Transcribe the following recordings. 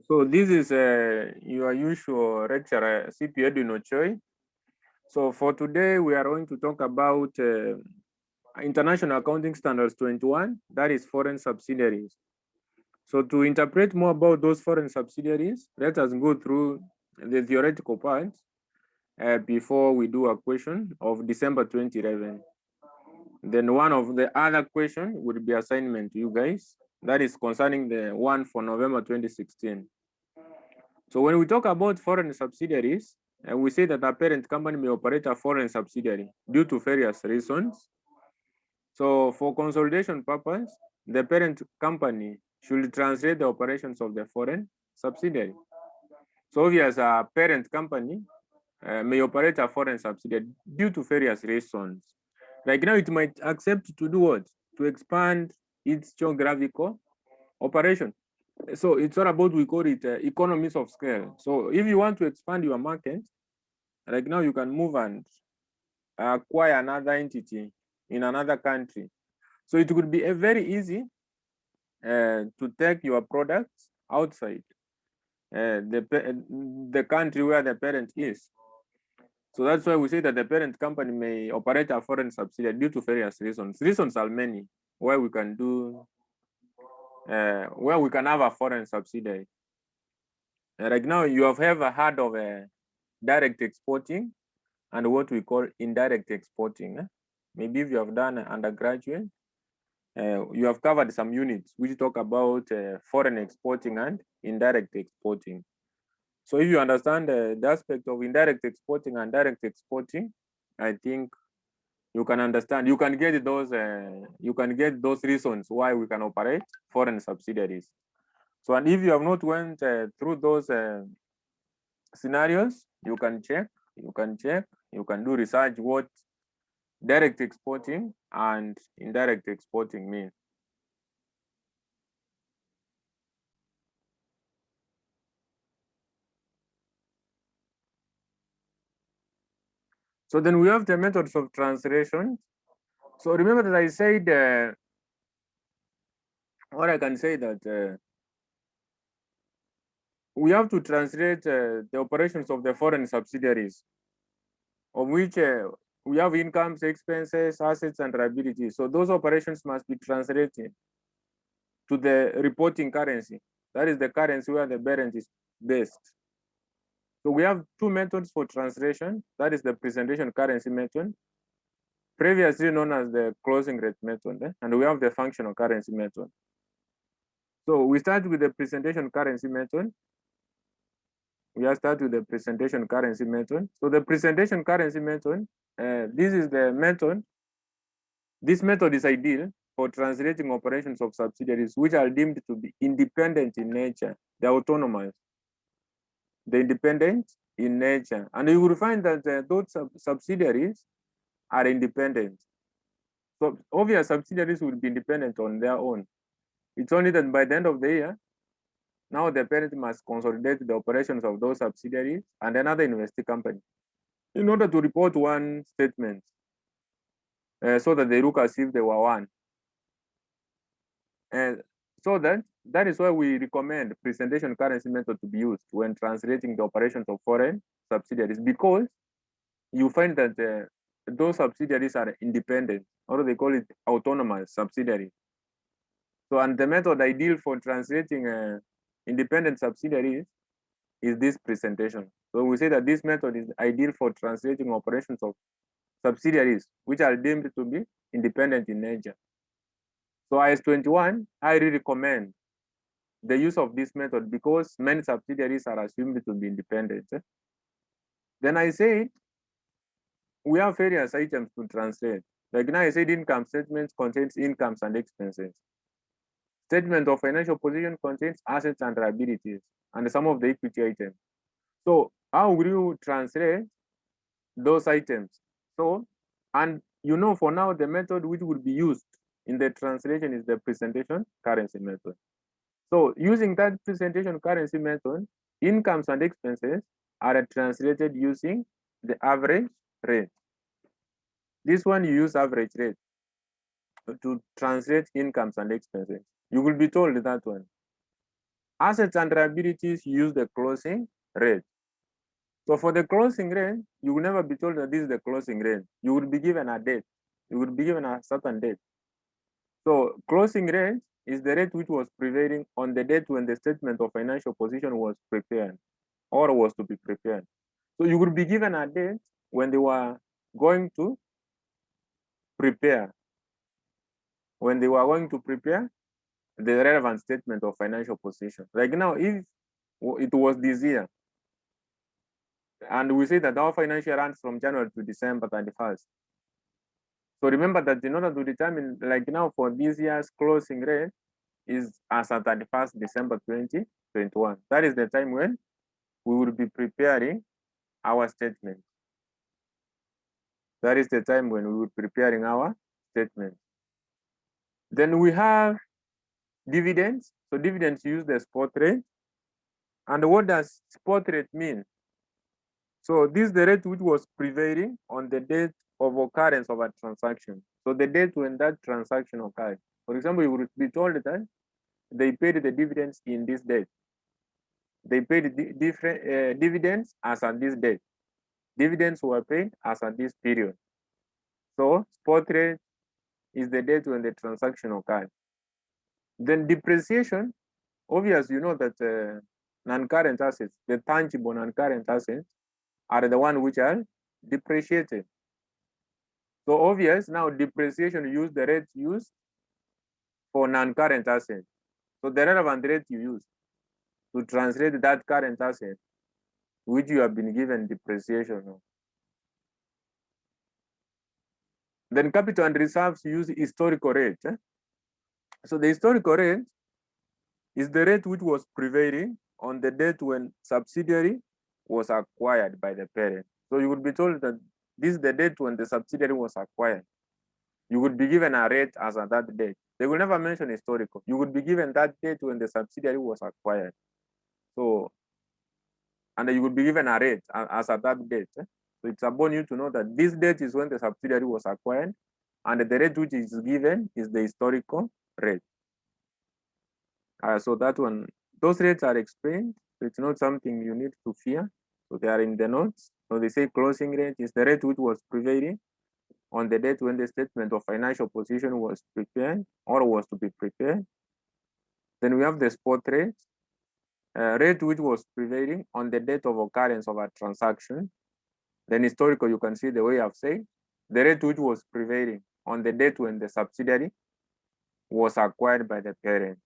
So this is your usual lecturer, CP Edwin Ochoi. So for today, we are going to talk about International Accounting Standards 21, that is foreign subsidiaries. So to interpret more about those foreign subsidiaries, let us go through the theoretical part before we do a question of December 2011. Then one of the other question would be assignment to you guys. That is concerning the one for November 2016. So when we talk about foreign subsidiaries, we say that a parent company may operate a foreign subsidiary due to various reasons. So for consolidation purpose, the parent company should translate the operations of the foreign subsidiary. So obviously, a parent company may operate a foreign subsidiary due to various reasons. Like now, it might accept to do what? To expand its geographical operation. So it's all about, we call it economies of scale. So if you want to expand your market, like now you can move and acquire another entity in another country. So it could be a very easy to take your products outside the country where the parent is. So that's why we say that the parent company may operate a foreign subsidiary due to various reasons. Reasons are many where we can do, where we can have a foreign subsidiary. Like now, you have ever heard of direct exporting and what we call indirect exporting. Maybe if you have done undergraduate, you have covered some units which talk about foreign exporting and indirect exporting. So if you understand the aspect of indirect exporting and direct exporting, I think you can understand. You can get those reasons why we can operate foreign subsidiaries. So, and if you have not went through those scenarios, you can check, you can do research what direct exporting and indirect exporting mean. So then we have the methods of translation. So remember that I said, or I can say that we have to translate the operations of the foreign subsidiaries, of which we have incomes, expenses, assets, and liabilities. So those operations must be translated to the reporting currency. That is the currency where the parent is based. So we have two methods for translation. That is the presentation currency method, previously known as the closing rate method, and we have the functional currency method. So we start with the presentation currency method. We are start with the presentation currency method. So the presentation currency method, this is the method. This method is ideal for translating operations of subsidiaries which are deemed to be independent in nature. They're autonomous. They're independent in nature. And you will find that those subsidiaries are independent. So obvious subsidiaries will be independent on their own. It's only that by the end of the year, now the parent must consolidate the operations of those subsidiaries and another investee company in order to report one statement so that they look as if they were one. And so that is why we recommend presentation currency method to be used when translating the operations of foreign subsidiaries, because you find that those subsidiaries are independent, or they call it autonomous subsidiaries. So, and the method ideal for translating independent subsidiaries is this presentation. So we say that this method is ideal for translating operations of subsidiaries which are deemed to be independent in nature. So IS-21 highly recommend the use of this method because many subsidiaries are assumed to be independent. Then I said we have various items to translate. Like now I said income statements contains incomes and expenses. Statement of financial position contains assets and liabilities and some of the equity items. So how will you translate those items? So, and you know, for now, the method which would be used in the translation is the presentation currency method. So using that presentation currency method, incomes and expenses are translated using the average rate. This one you use average rate to translate incomes and expenses. You will be told that one. Assets and liabilities use the closing rate. So for the closing rate, you will never be told that this is the closing rate. You will be given a date. You will be given a certain date. So closing rate is the rate which was prevailing on the date when the statement of financial position was prepared or was to be prepared. So you will be given a date when they were going to prepare. When they were going to prepare the relevant statement of financial position. Like now, if it was this year, and we say that our financial runs from January to December 31st. So remember that in order to determine, like now for this year's closing rate is as at 31st December 2021. That is the time when we will be preparing our statement. That is the time when we will be preparing our statement. Then we have dividends. So dividends use the spot rate. And what does spot rate mean? So this is the rate which was prevailing on the date of occurrence of a transaction. So the date when that transaction occurred. For example, you would be told that they paid the dividends in this date. They paid different dividends as at this date. Dividends were paid as at this period. So spot rate is the date when the transaction occurred. Then depreciation, obviously you know that non-current assets, the tangible non-current assets are the one which are depreciated. So obvious, now depreciation use the rate used for non-current asset. So the relevant rate you use to translate that current asset, which you have been given depreciation of. Then capital and reserves use historical rate. So the historical rate is the rate which was prevailing on the date when subsidiary was acquired by the parent. So you would be told that this is the date when the subsidiary was acquired. You would be given a rate as at that date. They will never mention historical. You would be given that date when the subsidiary was acquired. So, and you would be given a rate as at that date. So it's upon you to know that this date is when the subsidiary was acquired, and the rate which is given is the historical rate. So that one, those rates are explained. So it's not something you need to fear. So they are in the notes. So they say closing rate is the rate which was prevailing on the date when the statement of financial position was prepared or was to be prepared. Then we have the spot rate, rate which was prevailing on the date of occurrence of a transaction. Then historical, you can see the way I've said, the rate which was prevailing on the date when the subsidiary was acquired by the parent.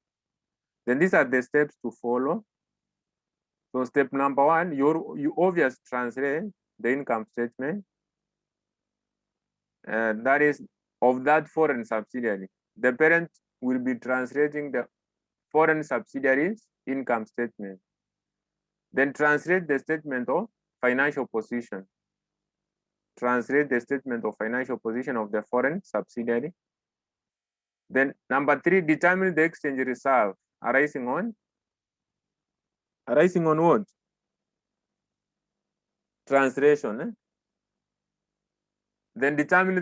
Then these are the steps to follow. So step number one, you obviously translate the income statement. That is of that foreign subsidiary. The parent will be translating the foreign subsidiaries income statement. Then translate the statement of financial position. Translate the statement of financial position of the foreign subsidiary. Then number three, determine the exchange reserve arising on what? Translation. Then determine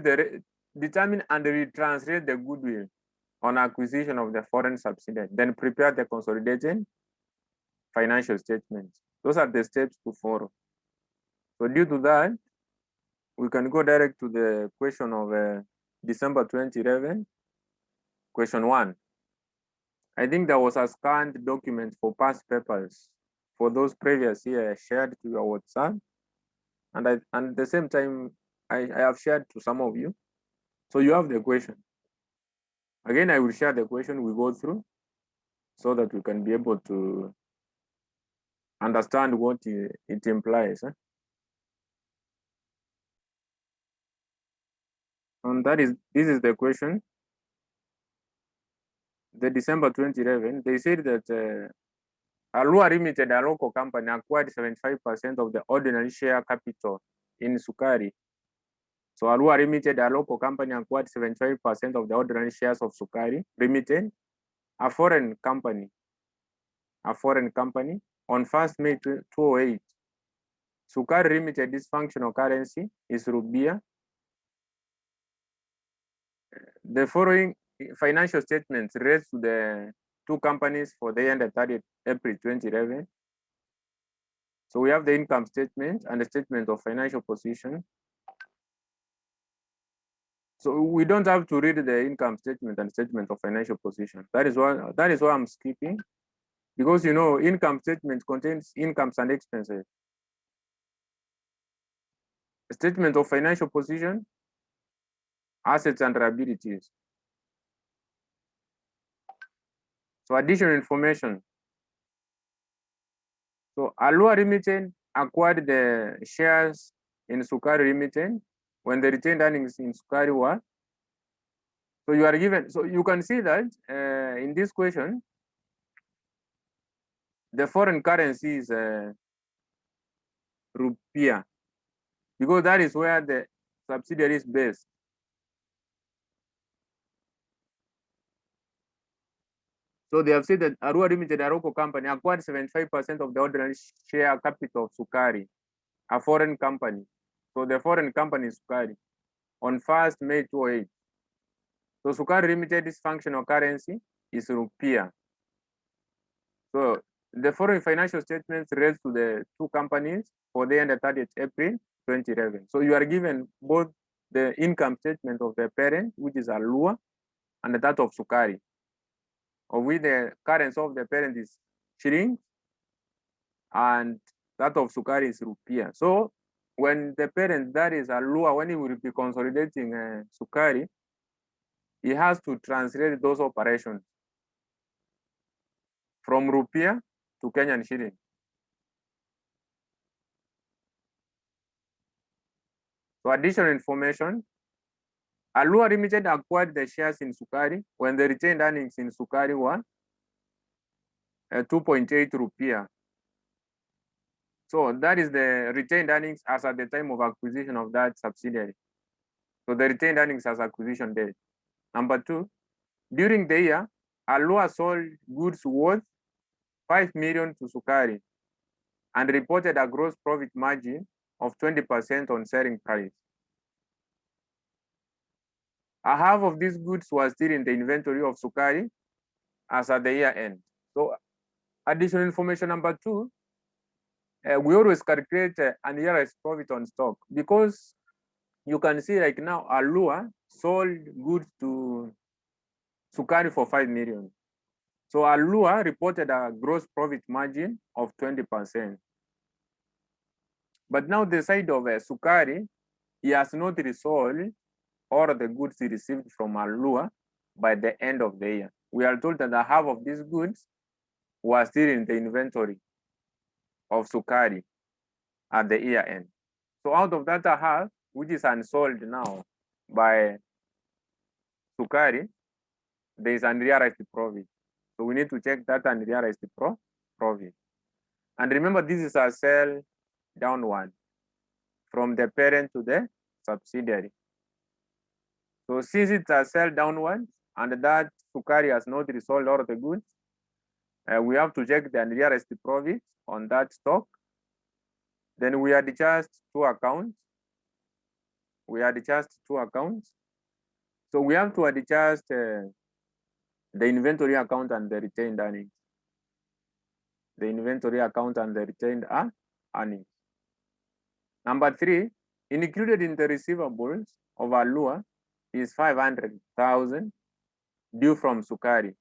and retranslate the goodwill on acquisition of the foreign subsidiary. Then prepare the consolidated financial statements. Those are the steps to follow. So due to that, we can go direct to the question of December 2011. Question 1. I think there was a scanned document for past papers for those previous years shared to your WhatsApp. And at the same time, I have shared to some of you. So you have the question. Again, I will share the question we go through so that we can be able to understand what it implies. And this is the question. The December 2011, they said that Alua Limited, a local company, acquired 75% of the ordinary share capital in Sukari. So Alua Limited, a local company, acquired 75% of the ordinary shares of Sukari Limited, a foreign company on 1st May 2008. Sukari Limited's functional currency is Rubia. The following financial statements relate to the two companies for the year ended 30th April 2011. So we have the income statement and the statement of financial position. So we don't have to read the income statement and statement of financial position. That is why I'm skipping, because income statement contains incomes and expenses. The statement of financial position, assets and liabilities. So additional information. So Alua Limited acquired the shares in Sukari Limited when the retained earnings in Sukari were. So you are given, so you can see that in this question, the foreign currency is rupiah, because that is where the subsidiary is based. So they have said that Arua Limited, a local company, acquired 75% of the ordinary share capital of Sukari, a foreign company. So the foreign company is Sukari on 1st May 2008. So Sukari Limited's functional currency is rupiah. So the following financial statements relate to the two companies for the end of 30th April 2011. So you are given both the income statement of the parent, which is Alua, and that of Sukari, of which the currency of the parent is shilling, and that of Sukari is rupiah. So when the parent, that is Alua, when he will be consolidating Sukari, he has to translate those operations from rupiah to Kenyan shilling. So additional information, Alua Limited acquired the shares in Sukari when the retained earnings in Sukari were 2.8 rupiah. So that is the retained earnings as at the time of acquisition of that subsidiary. So the retained earnings as acquisition date. Number two, during the year, Alua sold goods worth 5 million to Sukari and reported a gross profit margin of 20% on selling price. A half of these goods was still in the inventory of Sukari as at the year end. So additional information number two, we always calculate unrealized profit on stock, because you can see like now Alua sold goods to Sukari for 5 million. So Alua reported a gross profit margin of 20%. But now the side of Sukari, he has not resold all the goods he received from Alua by the end of the year. We are told that the half of these goods was still in the inventory of Sukari at the year end. So out of that half, which is unsold now by Sukari, there is unrealized profit. So we need to check that unrealized profit. And remember, this is a sell downward from the parent to the subsidiary. So since it's a sell downward and that Sukari has not resold all the goods, we have to check the unrealized profit on that stock. Then we adjust two accounts. So we have to adjust the inventory account and the retained earnings. The inventory account and the retained earnings. Number three, included in the receivables of Alua is 500,000 due from Sukari.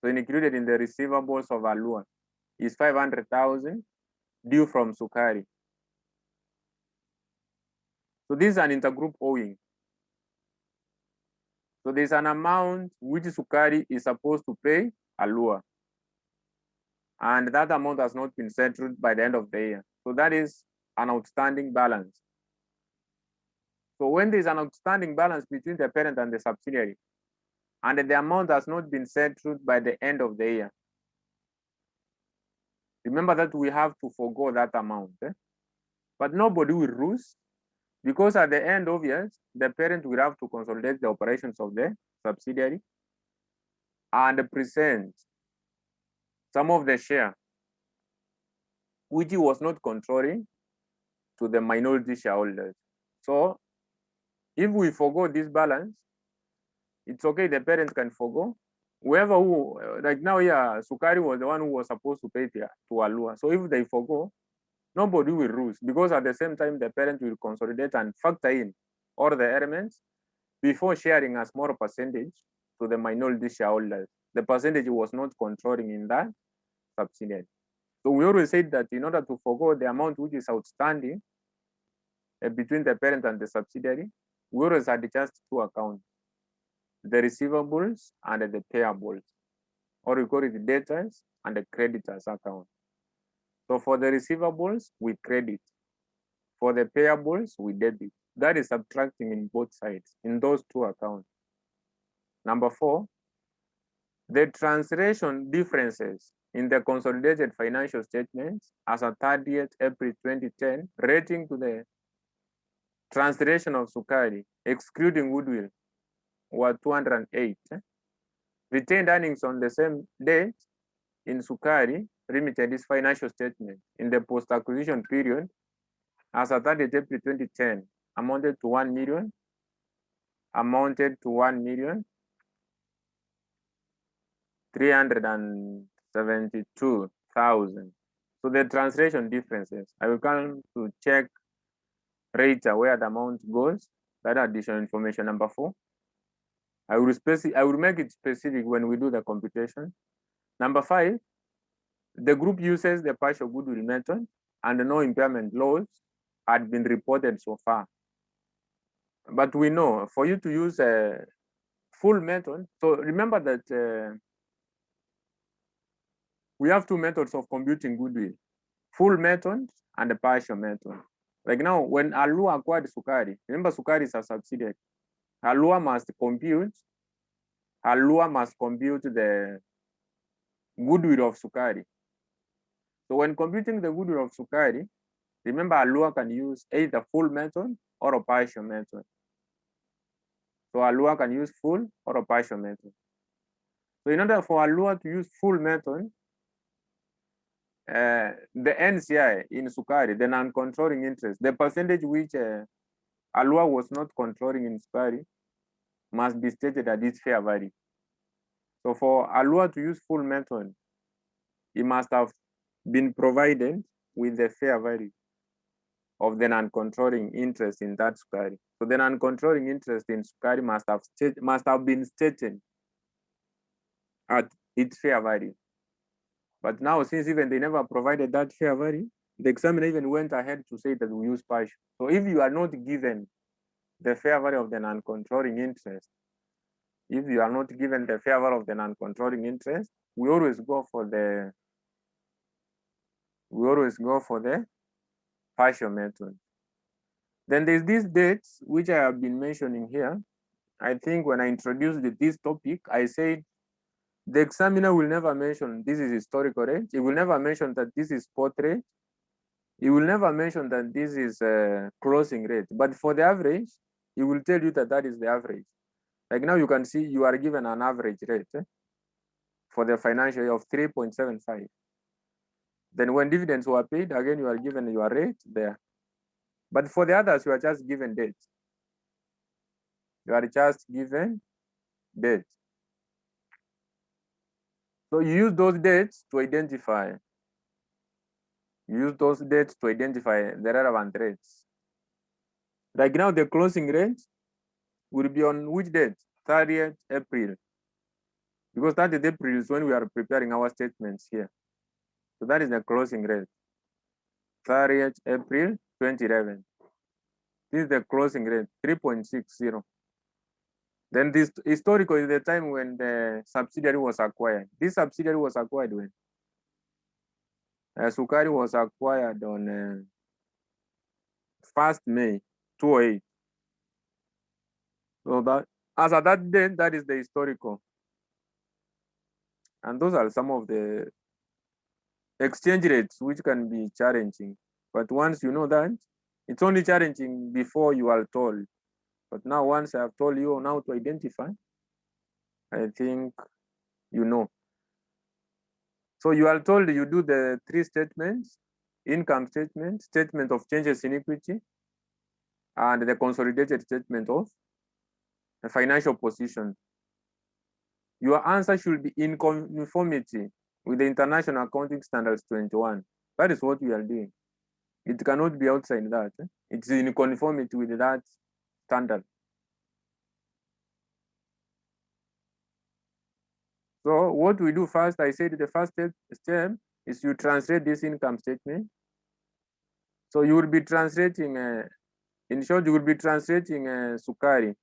So included in the receivables of Alua is 500,000 due from Sukari. So this is an intergroup owing. So there's an amount which Sukari is supposed to pay Alua, and that amount has not been settled by the end of the year. So that is an outstanding balance. So when there's an outstanding balance between the parent and the subsidiary, and the amount has not been settled by the end of the year, remember that we have to forgo that amount. But nobody will lose, because at the end of years, the parent will have to consolidate the operations of the subsidiary and present some of the share which he was not controlling to the minority shareholders. So if we forgo this balance, it's okay, the parent can forgo whoever who, like now, yeah, Sukari was the one who was supposed to pay to Alua. So if they forgo, nobody will lose, because at the same time, the parent will consolidate and factor in all the elements before sharing a small percentage to the minority shareholders. The percentage was not controlling in that subsidiary. So we always said that in order to forgo the amount which is outstanding between the parent and the subsidiary, we always had just two accounts, the receivables and the payables, or we call it the debtors and the creditors account. So for the receivables, we credit. For the payables, we debit. That is subtracting in both sides, in those two accounts. Number 4, the translation differences in the consolidated financial statements as of 30th April 2010 relating to the translation of Sukari, excluding goodwill, were 208. Retained earnings on the same date in Sukari Limited is financial statement in the post-acquisition period as of 30th April 2010 amounted to 1,372,000. So the translation differences, I will come to check later where the amount goes. That additional information. Number 4, I will make it specific when we do the computation. Number 5, the group uses the partial goodwill method and no impairment loss had been reported so far. But we know for you to use a full method, so remember that we have two methods of computing goodwill, full method and a partial method. Like now, when Alua acquired Sukari, remember Sukari is a subsidiary. Alua must compute the goodwill of Sukari. So when computing the goodwill of Sukari, remember Alua can use either full method or a partial method. So Alua can use full or a partial method. So in order for Alua to use full method, the NCI in Sukari, the non-controlling interest, the percentage which Alua was not controlling in Sukari must be stated at its fair value. So for Alua to use full method, it must have been provided with the fair value of the non-controlling interest in that Sukari. So the non-controlling interest in Sukari must have been stated at its fair value. But now, since even they never provided that fair value, the examiner even went ahead to say that we use partial. So if you are not given the fair value of the non-controlling interest, we always go for the partial method. Then there's these dates which I have been mentioning here. I think when I introduced this topic, I said the examiner will never mention this is historical rate. He will never mention that this is spot rate. He will never mention that this is closing rate. But for the average, he will tell you that that is the average. Like now you can see you are given an average rate for the financial year of 3.75. Then when dividends were paid, again, you are given your rate there. But for the others, you are just given dates. You are just given dates. So you use those dates to identify. The relevant rates. Like now, the closing rate will be on which date? 30th April. Because 30th April is when we are preparing our statements here. So that is the closing rate. 30th April 2011. This is the closing rate, 3.60. Then this historical is the time when the subsidiary was acquired. This subsidiary was acquired when? Sukari was acquired on 1st May 2008. So that as at that date, that is the historical. And those are some of the exchange rates which can be challenging. But once you know that, it's only challenging before you are told. But now once I have told you on how to identify, I think you know. So you are told you do the 3 statements: income statement, statement of changes in equity, and the consolidated statement of the financial position. your answer should be in conformity with the International Accounting Standards 21. That is what we are doing. It cannot be outside that. It's in conformity with that standard. So what we do first, I said the first step is you translate this income statement. So you will be translating, in short, you will be translating sukari.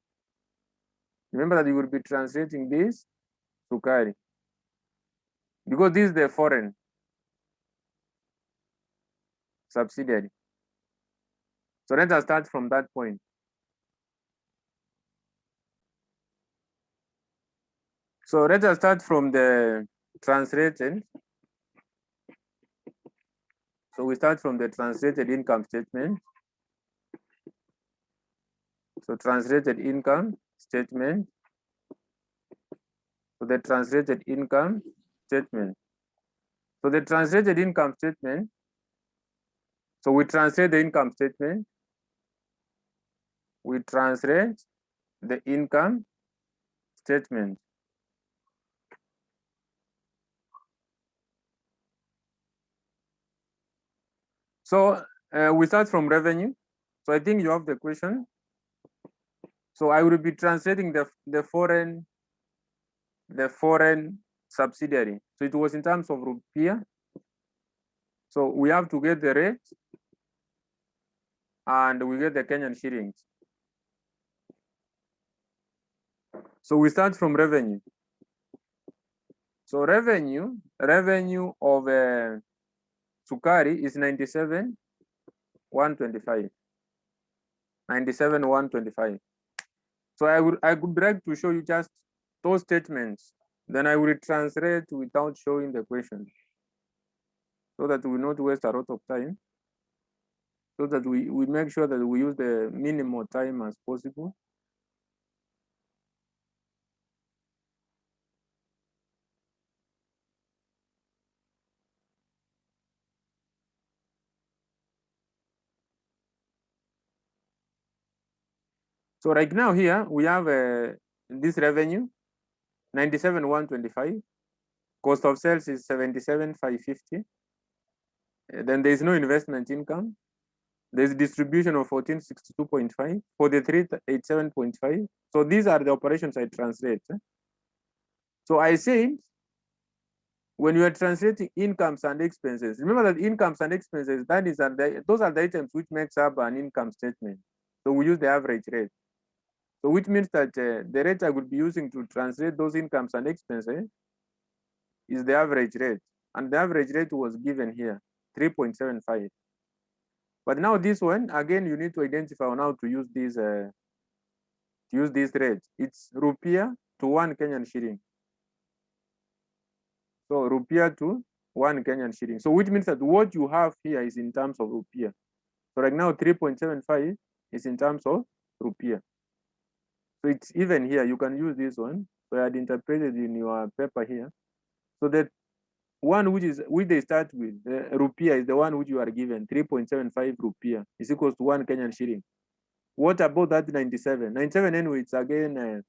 Remember that you will be translating this sukari, because this is the foreign subsidiary. So let us start from that point. So let us start from the translated. So we start from the translated income statement. So translated income statement. So the translated income statement. So the translated income statement. So we translate the income statement. We translate the income statement. So we start from revenue. So I think you have the question. So I will be translating the foreign subsidiary. So it was in terms of rupiah. So we have to get the rate and we get the Kenyan shillings. So we start from revenue. So revenue of sukari is 97,125. 97,125. So I would like to show you just those statements. Then I will translate without showing the question, so that we will not waste a lot of time. So that we make sure that we use the minimal time as possible. So right now here we have this revenue, 97,125. Cost of sales is 77,550. Then there is no investment income. There's distribution of 1462.5, 4387.5. So these are the operations I translate. So I said, when you are translating incomes and expenses, remember that incomes and expenses, those are the items which makes up an income statement. So we use the average rate. So which means that the rate I would be using to translate those incomes and expenses is the average rate. And the average rate was given here, 3.75. But now this one, again, you need to identify on how to use this rate. It's rupiah to 1 Kenyan shilling. So rupiah to 1 Kenyan shilling. So which means that what you have here is in terms of rupiah. So right now 3.75 is in terms of rupiah. So it's even here. You can use this one. So I had interpreted in your paper here. So that one which they start with, the rupiah is the one which you are given, 3.75 rupiah is equals to 1 Kenyan shilling. What about that 97? 97 anyway, it's again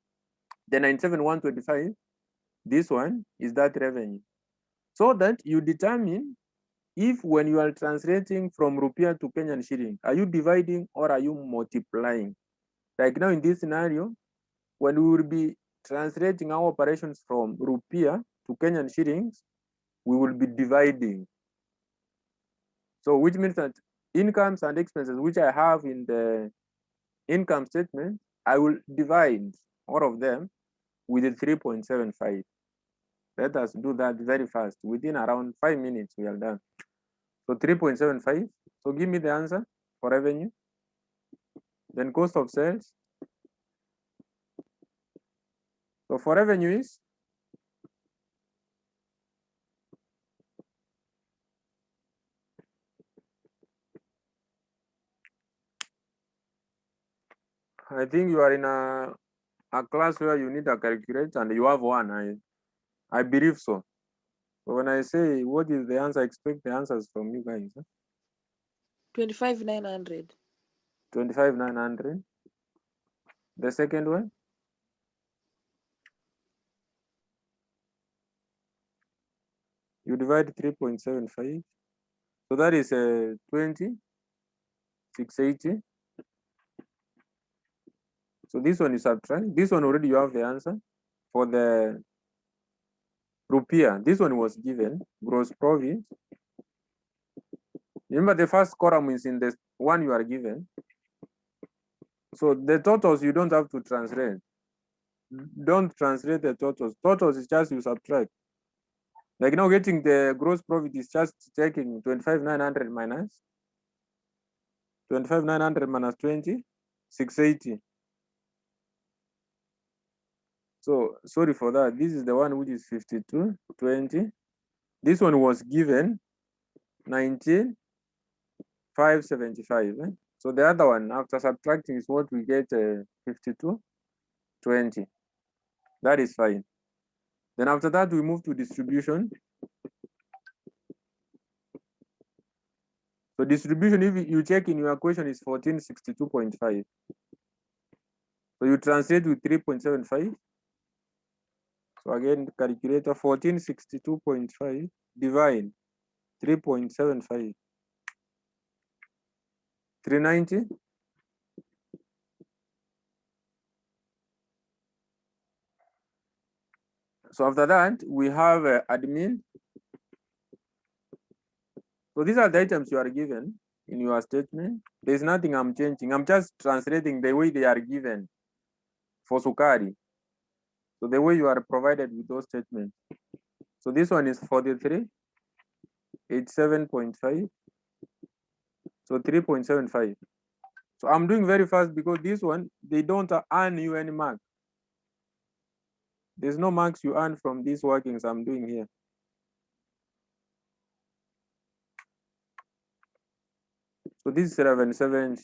the 97,125. This one is that revenue. So that you determine if when you are translating from rupiah to Kenyan shilling, are you dividing or are you multiplying? Like now in this scenario, when we will be translating our operations from rupiah to Kenyan shillings, we will be dividing. So which means that incomes and expenses, which I have in the income statement, I will divide all of them with the 3.75. Let us do that very fast. Within around 5 minutes, we are done. So 3.75. So give me the answer for revenue. Then cost of sales. So for revenue is I think you are in a class where you need a calculator and you have one. I believe so. So when I say what is the answer, I expect the answers from you guys. 25,900. 25,900. The second one? You divide 3.75. So that is 20,680. So this one you subtract. This one already you have the answer for the rupiah. This one was given gross profit. Remember the first column is in the one you are given. So the totals you don't have to translate. Don't translate the totals. Totals is just you subtract. Like now getting the gross profit is just taking 25,900 minus 25,900 minus 20,680. So sorry for that. This is the one which is 52,20. This one was given 19,575. So the other one after subtracting is what we get 52,20. That is fine. Then after that we move to distribution. So distribution, if you check in your equation, is 1462.5. So you translate with 3.75. So again, calculator 1462.5 divide 3.75. 390. So after that, we have admin. So these are the items you are given in your statement. There's nothing I'm changing. I'm just translating the way they are given for Sukari. So the way you are provided with those statements. So this one is 43,87.5. So 3.75. So I'm doing very fast because this one, they don't earn you any mark. There's no marks you earn from these workings I'm doing here. So this is 1170.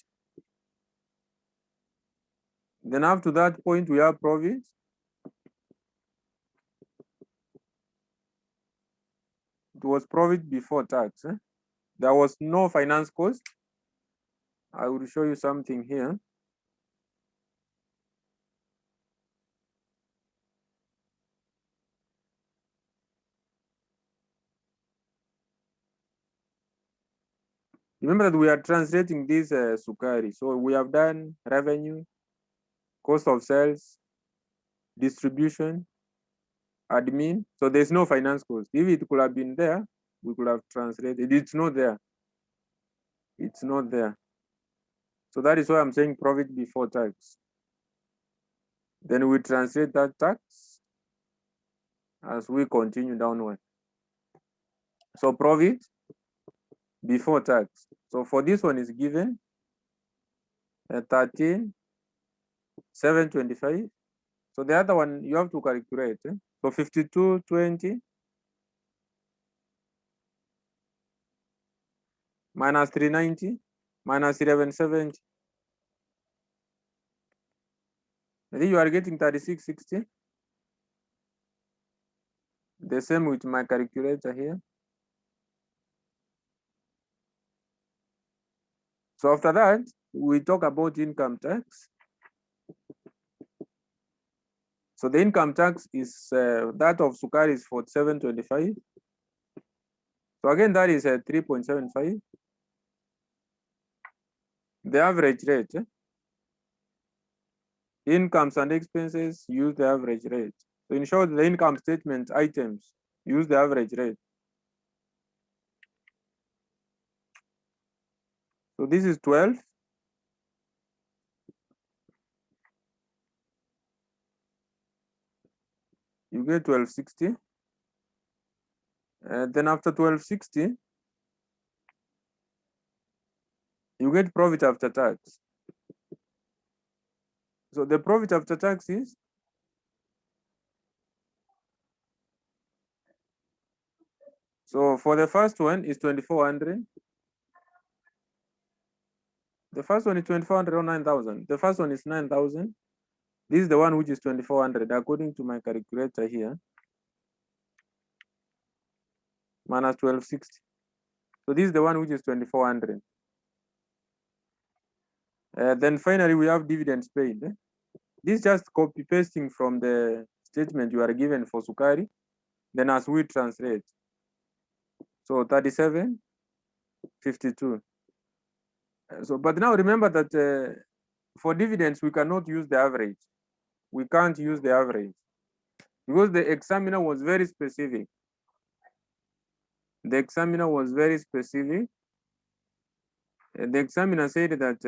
Then up to that point, we have profit. It was profit before tax. There was no finance cost. I will show you something here. Remember that we are translating this Sukari. So we have done revenue, cost of sales, distribution, admin. So there's no finance cost. If it could have been there, we could have translated. It's not there. It's not there. So that is why I'm saying profit before tax. Then we translate that tax as we continue downward. So profit before tax. So for this one is given 13,725. So the other one you have to calculate. So 5220 minus 390 minus 1170. I think you are getting 3660. The same with my calculator here. So after that, we talk about income tax. So the income tax is that of Sukari is 4725. So again, that is 3.75. The average rate. Incomes and expenses use the average rate. So in short, the income statement items use the average rate. So this is 12. You get 1260. Then after 1260, you get profit after tax. So the profit after tax is so for the first one is 2400. The first one is 2400 or 9000. The first one is 9000. This is the one which is 2400 according to my calculator here. Minus 1260. So this is the one which is 2400. Then finally we have dividends paid. This is just copy pasting from the statement you are given for Sukari. Then as we translate. So 37.52. So, but now remember that for dividends, we cannot use the average. We can't use the average because the examiner was very specific. The examiner was very specific. The examiner said that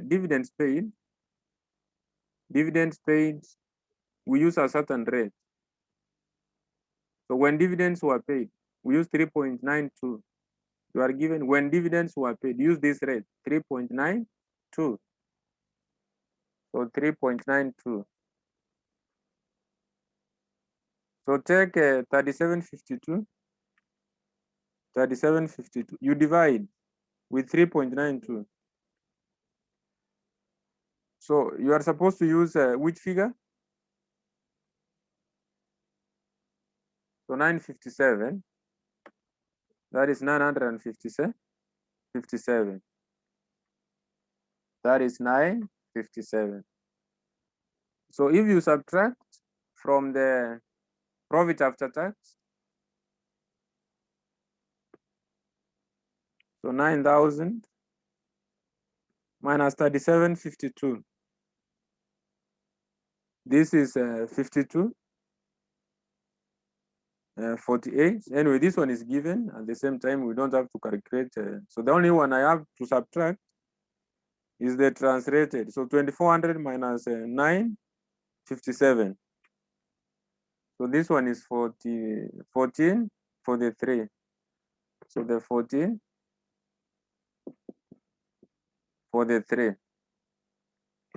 dividends paid, we use a certain rate. So when dividends were paid, we use 3.92. You are given when dividends were paid, use this rate, 3.92. So 3.92. So take 37.52. 37.52. You divide with 3.92. So you are supposed to use which figure? So 957. That is 957. That is 957. So if you subtract from the profit after tax, so 9,000 minus 37.52. This is 52. 48. Anyway, this one is given. At the same time, we don't have to calculate. So the only one I have to subtract is the translated. So 2400 minus 957. So this one is 14 for the 3. So the 14 for the 3.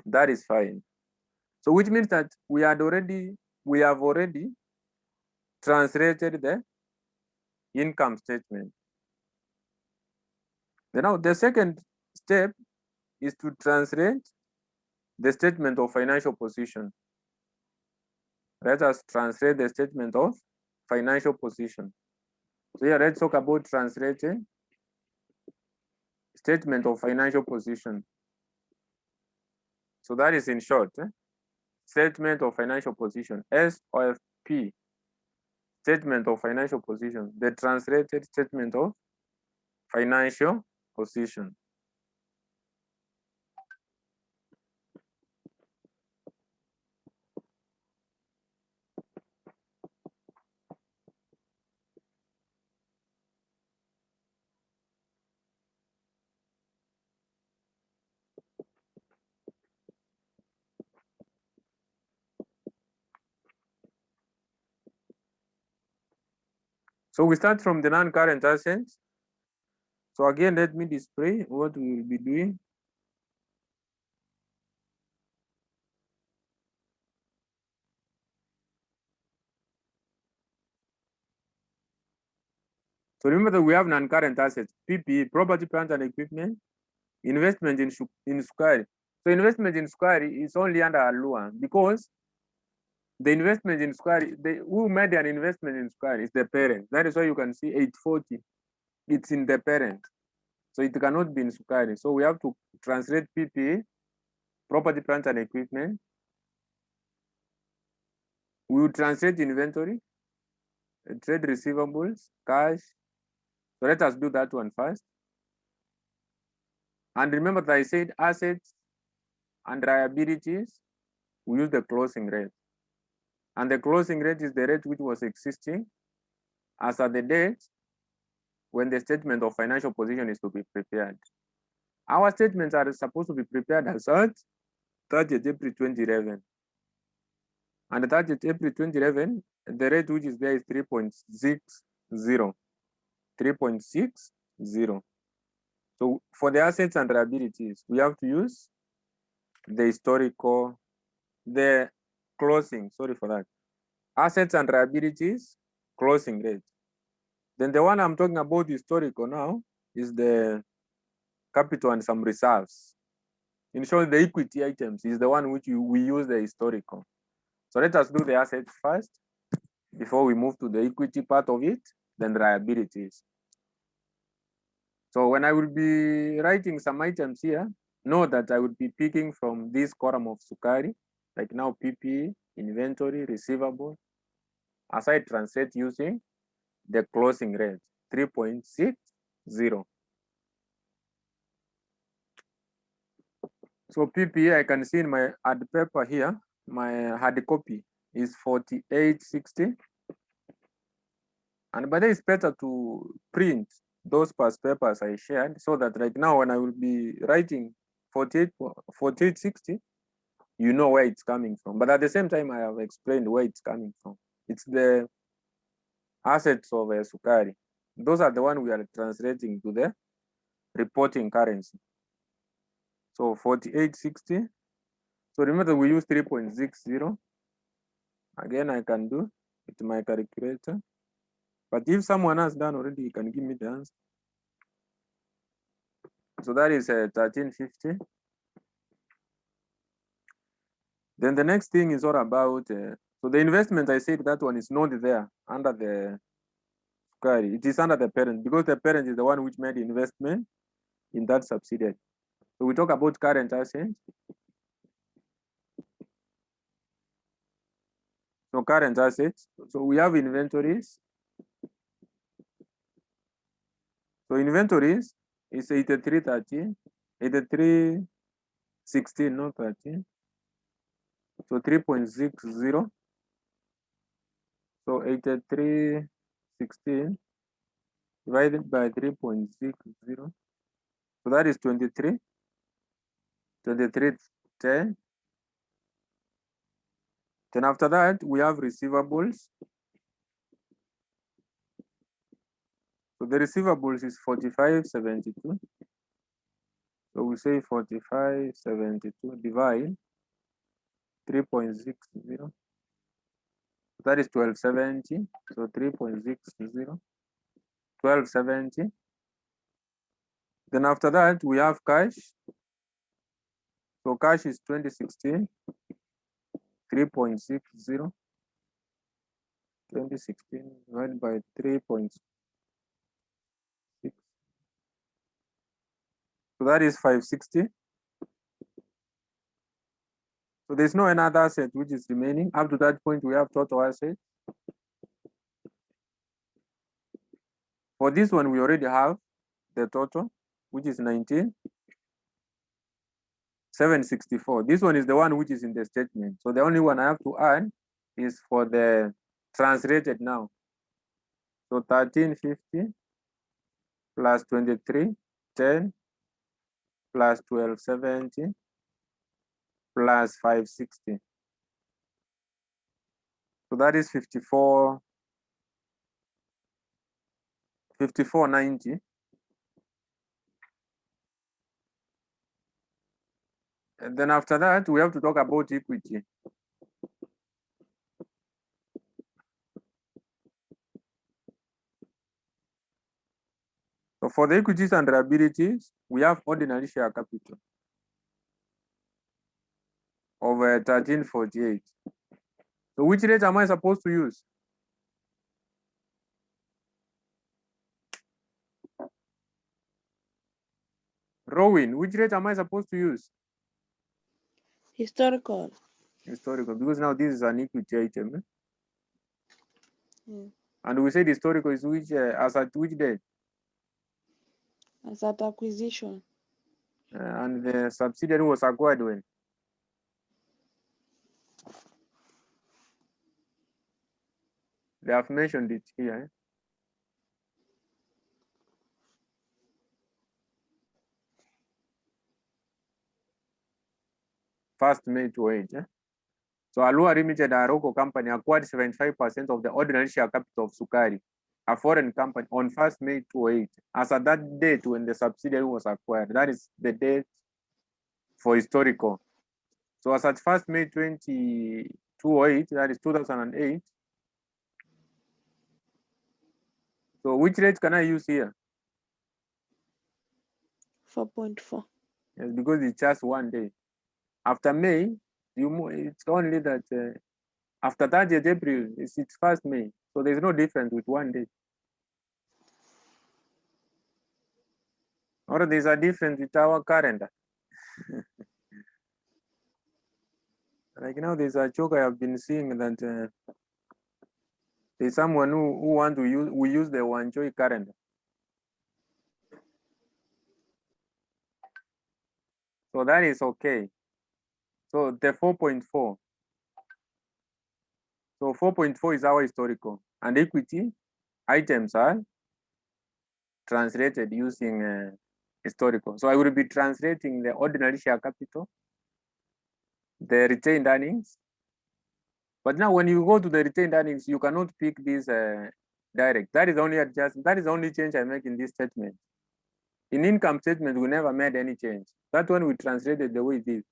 That is fine. So which means that we have already translated the income statement. Then now the second step is to translate the statement of financial position. Let us translate the statement of financial position. So here, let's talk about translating statement of financial position. So that is in short, statement of financial position, SOFP, statement of financial position, the translated statement of financial position. So we start from the non-current assets. So again, let me display what we will be doing. So remember that we have non-current assets, PPE, property, plant and equipment, investment in Sukari. So investment in Sukari is only under Alua because the investment in Sukari, who made an investment in Sukari is the parent. That is why you can see 840. It's in the parent. So it cannot be in Sukari. So we have to translate PPE, property, plant and equipment. We will translate inventory, trade receivables, cash. So let us do that one first. And remember that I said assets and liabilities, we use the closing rate. And the closing rate is the rate which was existing as at the date when the statement of financial position is to be prepared. Our statements are supposed to be prepared as at 30th April 2011. And 30th April 2011, the rate which is there is 3.60. 3.60. So for the assets and liabilities, we have to use the historical, the closing, sorry for that. Assets and liabilities, closing rate. Then the one I'm talking about historical now is the capital and some reserves. In short, the equity items is the one which we use the historical. So let us do the assets first before we move to the equity part of it, then the liabilities. So when I will be writing some items here, know that I will be picking from this column of Sukari, like now PPE, inventory, receivable, as I translate using the closing rate, 3.60. So PPA, I can see in my ad paper here, my hard copy is 4860. And but it's better to print those past papers I shared so that right now when I will be writing 4860, you know where it's coming from. But at the same time, I have explained where it's coming from. It's the assets of Sukari. Those are the one we are translating to the reporting currency. So 4860. So remember we use 3.60. Again, I can do with my calculator. But if someone has done already, you can give me the answer. So that is 1350. Then the next thing is all about, so the investment, I said that one is not there under the Sukari. It is under the parent because the parent is the one which made the investment in that subsidiary. So we talk about current assets. So current assets. So we have inventories. So inventories is 8313, 8316, not 13. So 3.60. So 8316 divided by 3.60. So that is 2310. Then after that, we have receivables. So the receivables is 4572. So we say 4572 divide 3.60. That is 1270. So 3.60, 1270. Then after that, we have cash. So cash is 2016, 3.60. 2016 divided by 3.6. So that is 560. So there's no another asset which is remaining. Up to that point, we have total assets. For this one, we already have the total, which is 19,764. This one is the one which is in the statement. So the only one I have to add is for the translated now. So 1350 plus 2310 plus 1270 plus 560. So that is 5490. And then after that, we have to talk about equity. So for the equities and liabilities, we have ordinary share capital of 1348. So which rate am I supposed to use? Rowan, which rate am I supposed to use? Historical. Historical, because now this is an equity item. Yeah. And we said historical is which, as at which date? As at acquisition. And the subsidiary was acquired when? They have mentioned it here. First May 2008. So Alua Limited, a local company, acquired 75% of the ordinary share capital of Sukari, a foreign company, on 1st May 2008. As at that date when the subsidiary was acquired, that is the date for historical. So as at 1st May 2008, that is 2008. So which rate can I use here? 4.4. Yes, because it's just one day. After May, it's only that after 30th April, it's 1st May. So there's no difference with one day. Or there's a difference with our calendar. Like now, there's a joke I have been seeing that there's someone who want to use, we use the Wanjoi calendar. So that is okay. So the 4.4. So 4.4 is our historical, and equity items are translated using historical. So I will be translating the ordinary share capital, the retained earnings. But now when you go to the retained earnings, you cannot pick this direct. That is only adjustment. That is the only change I make in this statement. In income statement, we never made any change. That one we translated the way it is.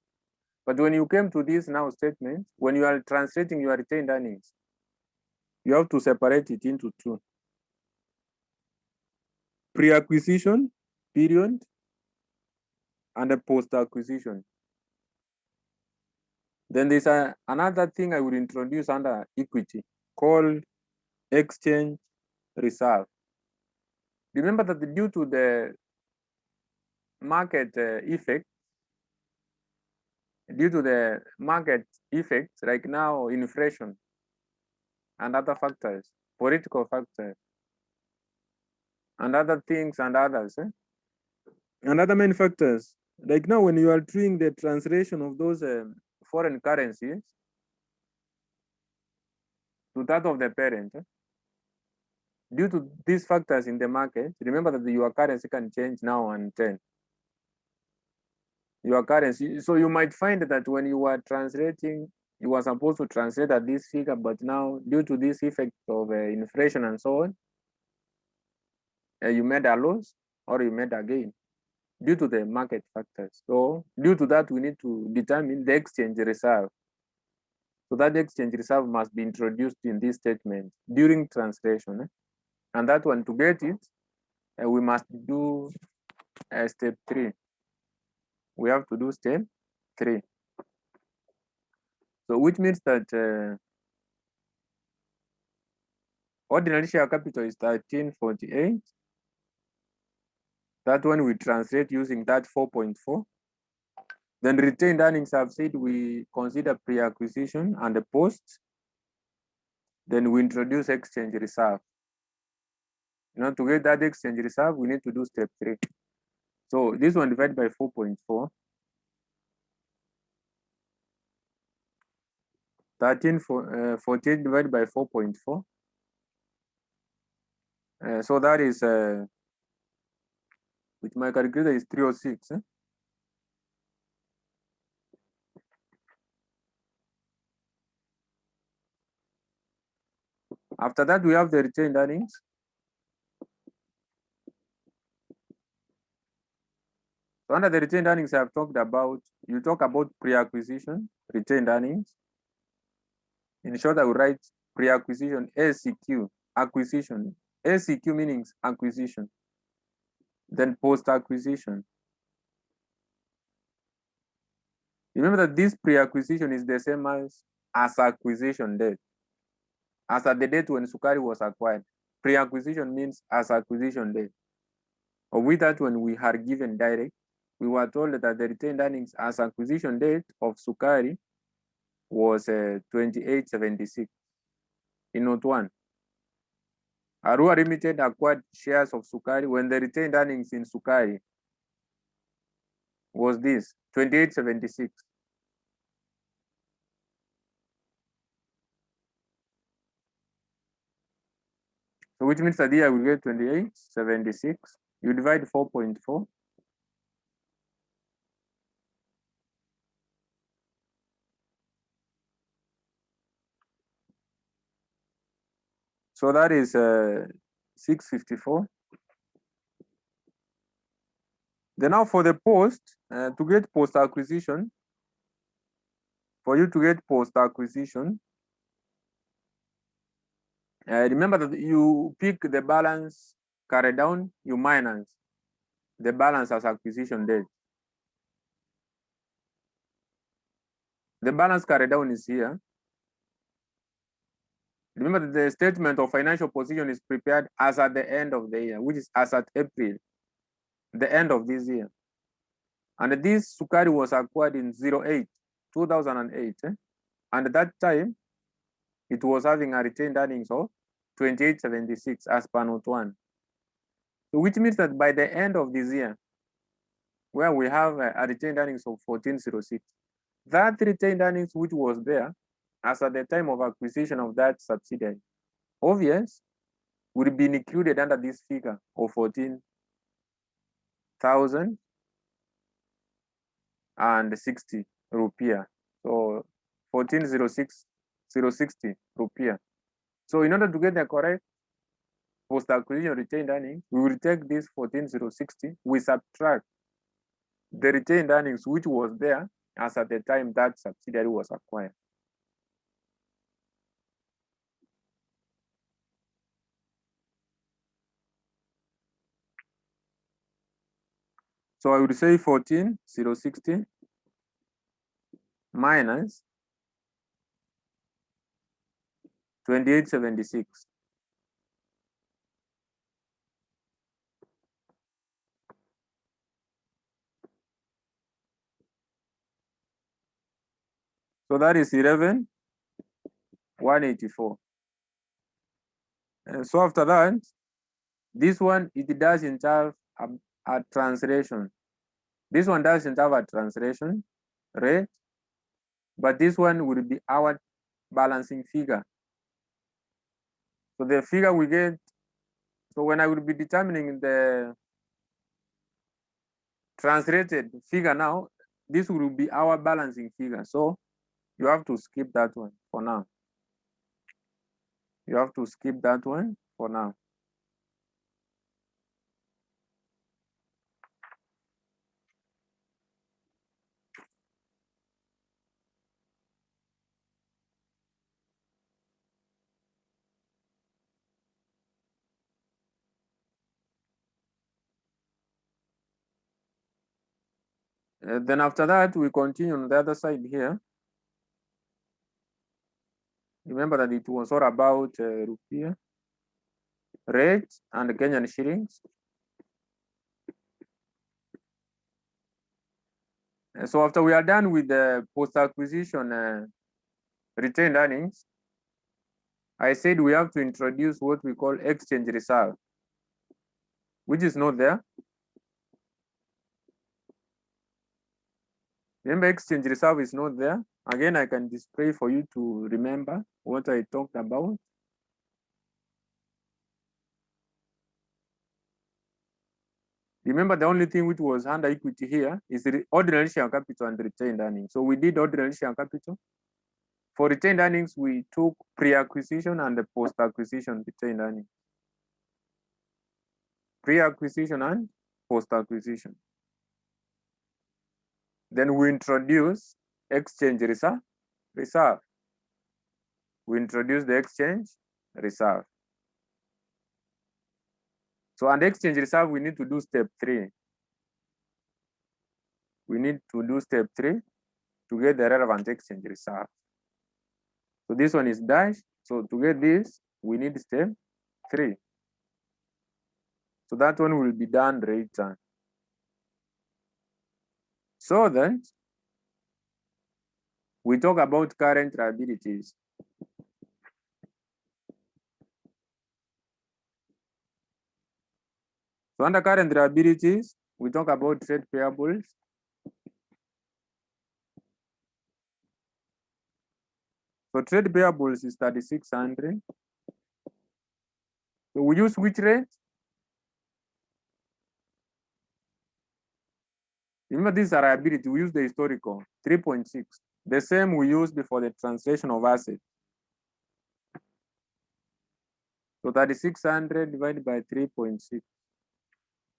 But when you came to this now statement, when you are translating your retained earnings, you have to separate it into two. Pre-acquisition period and a post-acquisition. Then there's another thing I will introduce under equity called exchange reserve. Remember that due to the market effect, like now inflation and other factors, political factors, and other things and others, and other main factors, like now when you are doing the translation of those foreign currencies to that of the parent, due to these factors in the market, remember that your currency can change now and then. Your currency, so you might find that when you are translating, you were supposed to translate at this figure, but now due to this effect of inflation and so on, you made a loss or you made a gain due to the market factors. So due to that, we need to determine the exchange reserve. So that exchange reserve must be introduced in this statement during translation. And that one, to get it, we must do step 3. We have to do step 3. So which means that ordinary share capital is 1348. That one we translate using that 4.4. Then retained earnings, I've said we consider pre-acquisition and the post. Then we introduce exchange reserve. To get that exchange reserve, we need to do step 3. So this one divided by 4.4. 1348 divided by 4.4. So that is, with my calculator, is 306. After that, we have the retained earnings. So under the retained earnings I've talked about, you talk about pre-acquisition, retained earnings. In short, I will write pre-acquisition, ACQ, acquisition. ACQ meaning acquisition. Then post-acquisition. Remember that this pre-acquisition is the same as acquisition date. As at the date when Sukari was acquired. Pre-acquisition means as acquisition date. Or with that, when we had given direct, we were told that the retained earnings as acquisition date of Sukari was 2876 in note 1. Arua Limited acquired shares of Sukari when the retained earnings in Sukari was this 2876. So which means that here I will get 2876. You divide 4.4. So that is 654. Then now for the post, to get post acquisition, for you to get post acquisition, remember that you pick the balance carried down, you minus the balance as acquisition date. The balance carried down is here. Remember that the statement of financial position is prepared as at the end of the year, which is as at April, the end of this year. And this Sukari was acquired in 2008. And at that time, it was having a retained earnings of 2876 as per note 1. So which means that by the end of this year, where we have a retained earnings of 1406. That retained earnings which was there as at the time of acquisition of that subsidiary, obvious, would be included under this figure of 14,060 rupiah. So 14,060 rupiah. So in order to get the correct post-acquisition retained earnings, we will take this 14,060, we subtract the retained earnings which was there as at the time that subsidiary was acquired. So I would say 14,060 minus 2876. So that is 11,184. And so after that, this one, it doesn't have a translation. This one doesn't have a translation rate, but this one will be our balancing figure. So the figure we get, so when I will be determining the translated figure now, this will be our balancing figure. So you have to skip that one for now. You have to skip that one for now. Then after that, we continue on the other side here. Remember that it was all about rupiah rate and Kenyan shillings. So after we are done with the post-acquisition retained earnings, I said we have to introduce what we call exchange reserve, which is not there. Remember, exchange reserve is not there. Again, I can display for you to remember what I talked about. Remember, the only thing which was under equity here is the ordinary share capital and retained earnings. So we did ordinary share capital. For retained earnings, we took pre-acquisition and the post-acquisition retained earnings. Pre-acquisition and post-acquisition. Then we introduce exchange reserve. We introduce the exchange reserve. So under exchange reserve, we need to do step 3. We need to do step 3 to get the relevant exchange reserve. So this one is dash. So to get this, we need step 3. So that one will be done later. So then we talk about current liabilities. So under current liabilities, we talk about trade payables. So trade payables is 3,600. So we use which rate? Remember, this is a liability. We use the historical 3.6. The same we used before the translation of assets. So 3,600 divided by 3.6.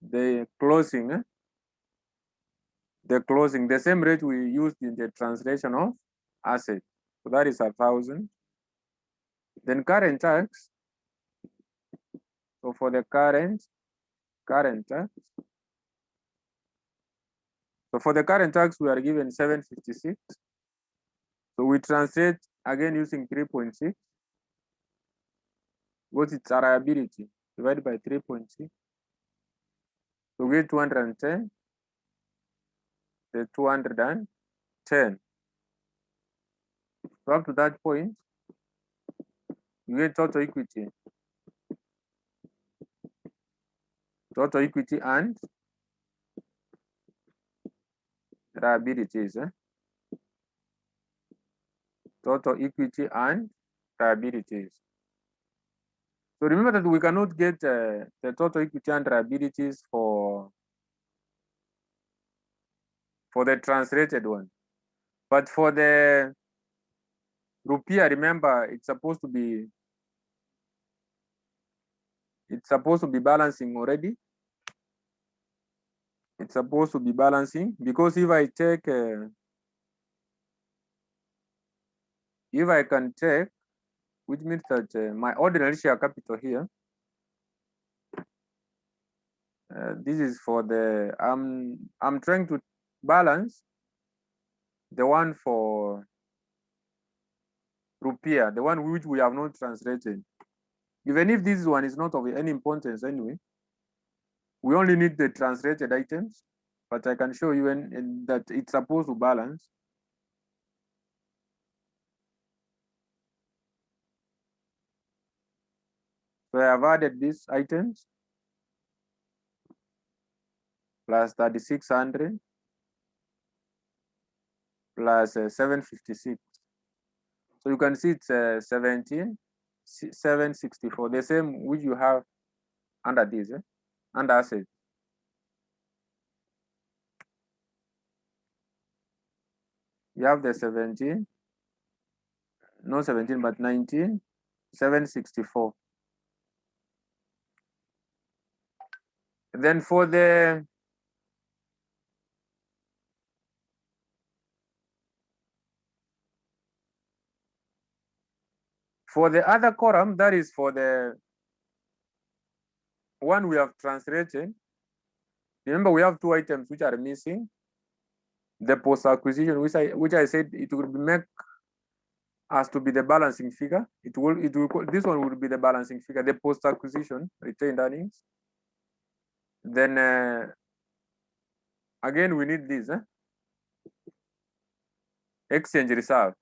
The closing, the same rate we used in the translation of assets. So that is 1,000. Then current tax. So for the current tax. So for the current tax, we are given 756. So we translate again using 3.6. Because it's a liability divided by 3.6. So we get 210. The 210. So up to that point, you get total equity. Total equity and liabilities. Total equity and liabilities. So remember that we cannot get the total equity and liabilities for the translated one. But for the rupiah, remember it's supposed to be balancing already. It's supposed to be balancing because if I can take, which means that my ordinary share capital here, this is for the I'm trying to balance the one for rupiah, the one which we have not translated. Even if this one is not of any importance anyway, we only need the translated items, but I can show you that it's supposed to balance. So I have added these items plus 3,600 plus 756. So you can see it's 17,764, the same which you have under this, under asset. You have the 17, not 17, but 19,764. Then for the other column, that is for the one we have translated. Remember, we have two items which are missing. The post-acquisition, which I said it will make us to be the balancing figure. This one will be the balancing figure, the post-acquisition retained earnings. Then again, we need this exchange reserve.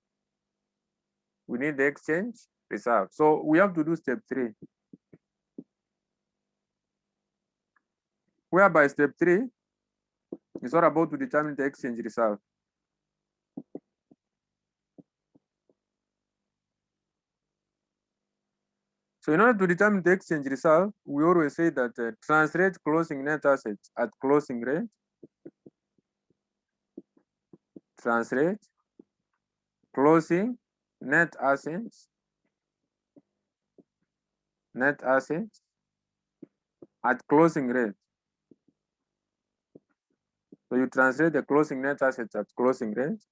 We need the exchange reserve. So we have to do step 3. Whereby step 3 is all about to determine the exchange reserve. So in order to determine the exchange reserve, we always say that translate closing net assets at closing rate. Translate closing net assets at closing rate. So you translate the closing net assets at closing rate.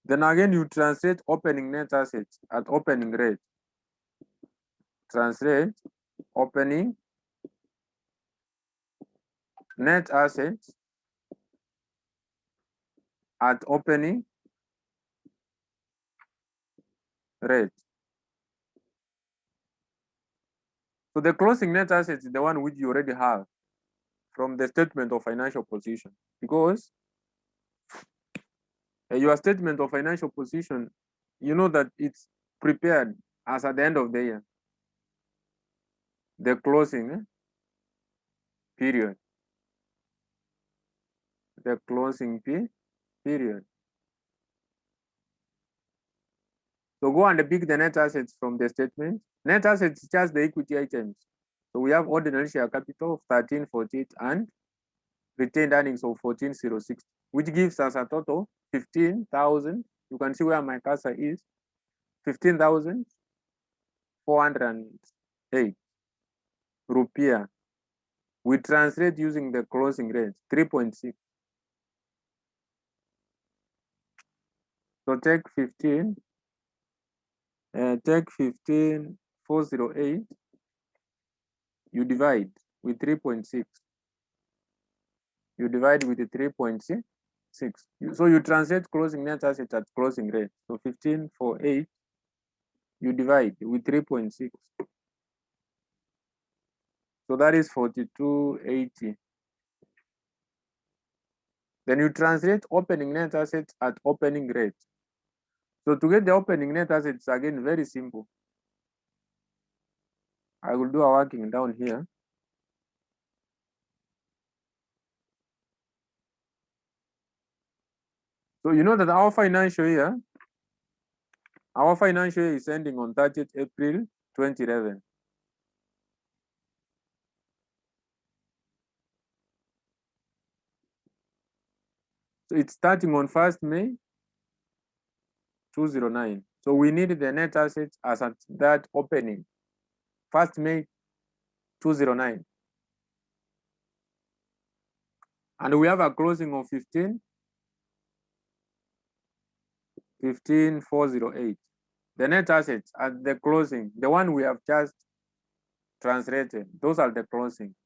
Then again, you translate opening net assets at opening rate. Translate opening net assets at opening rate. So the closing net assets is the one which you already have from the statement of financial position, because your statement of financial position, you know that it's prepared as at the end of the year, the closing period, the closing period. So go and pick the net assets from the statement. Net assets is just the equity items. So we have ordinary share capital of 1348 and retained earnings of 14,060, which gives us a total 15,000. You can see where my cursor is, 15,408 rupiah. We translate using the closing rate, 3.6. So take 15,408, you divide with 3.6. You divide with the 3.6. So you translate closing net assets at closing rate. So 15,408, you divide with 3.6. So that is 4280. Then you translate opening net assets at opening rate. So to get the opening net assets, again, very simple. I will do a working down here. . . So you know that our financial year is ending on 30th April 2011. So it's starting on 1st May 2009. So we need the net assets as at that opening, 1st May 2009. And we have a closing of 15,408. The net assets at the closing, the one we have just translated, those are the closing.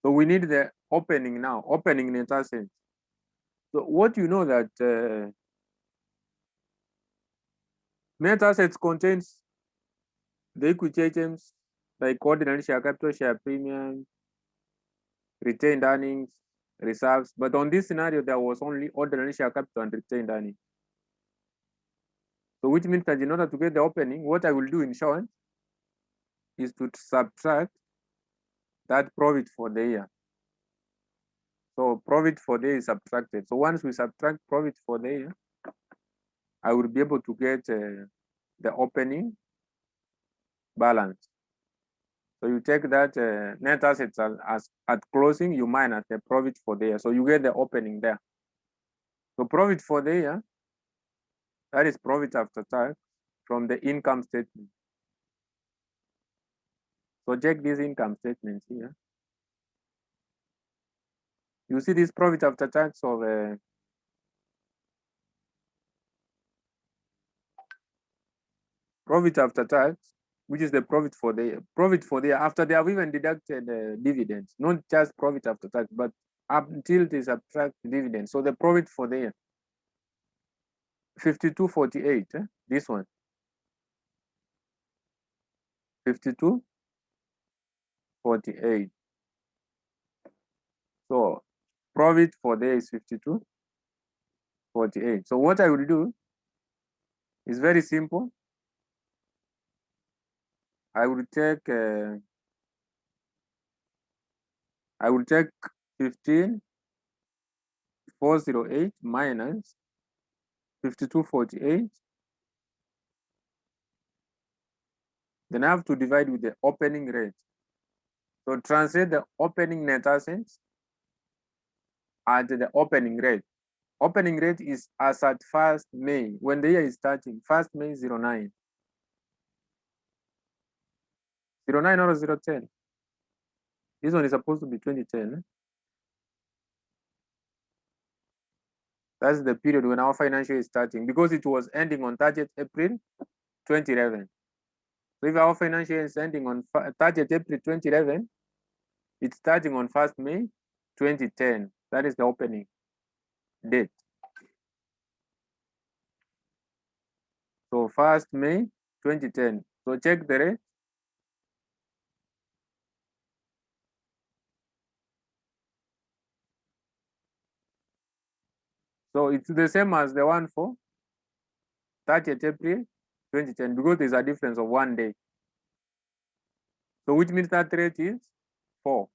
So we need the opening now, opening net assets. So what you know that net assets contains the equity items like ordinary share capital, share premium, retained earnings, reserves. But on this scenario, there was only ordinary share capital and retained earnings. So which means that in order to get the opening, what I will do in short is to subtract that profit for the year. So profit for the year is subtracted. So once we subtract profit for the year, I will be able to get the opening balance. So you take that net assets as at closing, you minus the profit for the year. So you get the opening there. So profit for the year, that is profit after tax from the income statement. So check these income statements here. You see this profit after tax of profit after tax, which is the profit for the year after they have even deducted dividends, not just profit after tax, but up until they subtract dividends. So the profit for the year, 5248, this one, 5248. So profit for the year is 5248. So what I will do is very simple. I will take 15408 minus 5248. Then I have to divide with the opening rate. So translate the opening net assets at the opening rate. Opening rate is as at 1st May, when the year is starting, 1st May 09. 09 or 010. This one is supposed to be 2010. That's the period when our financial year is starting, because it was ending on 30th April 2011. So if our financial year is ending on 30th April 2011, it's starting on 1st May 2010. That is the opening date. So 1st May 2010. So check the rate. So it's the same as the one for 30th April 2010, because there's a difference of 1 day. So which means that rate is 4.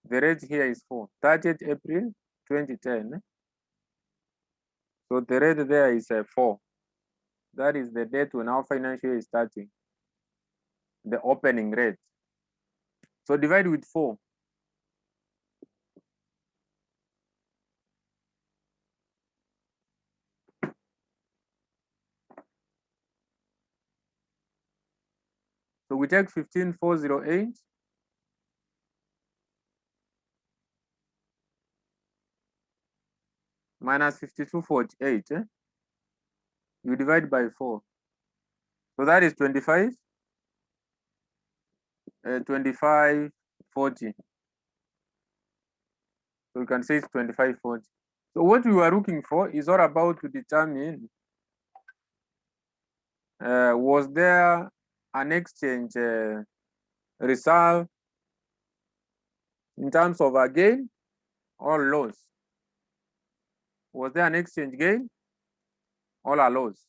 The rate here is 4. 30th April 2010. So the rate there is 4. That is the date when our financial year is starting. The opening rate. So divide with 4. So we take 15408 minus 5248. You divide by 4. So that is 2540. So we can say it's 2540. So what we were looking for is all about to determine was there an exchange reserve in terms of a gain or loss? Was there an exchange gain or a loss?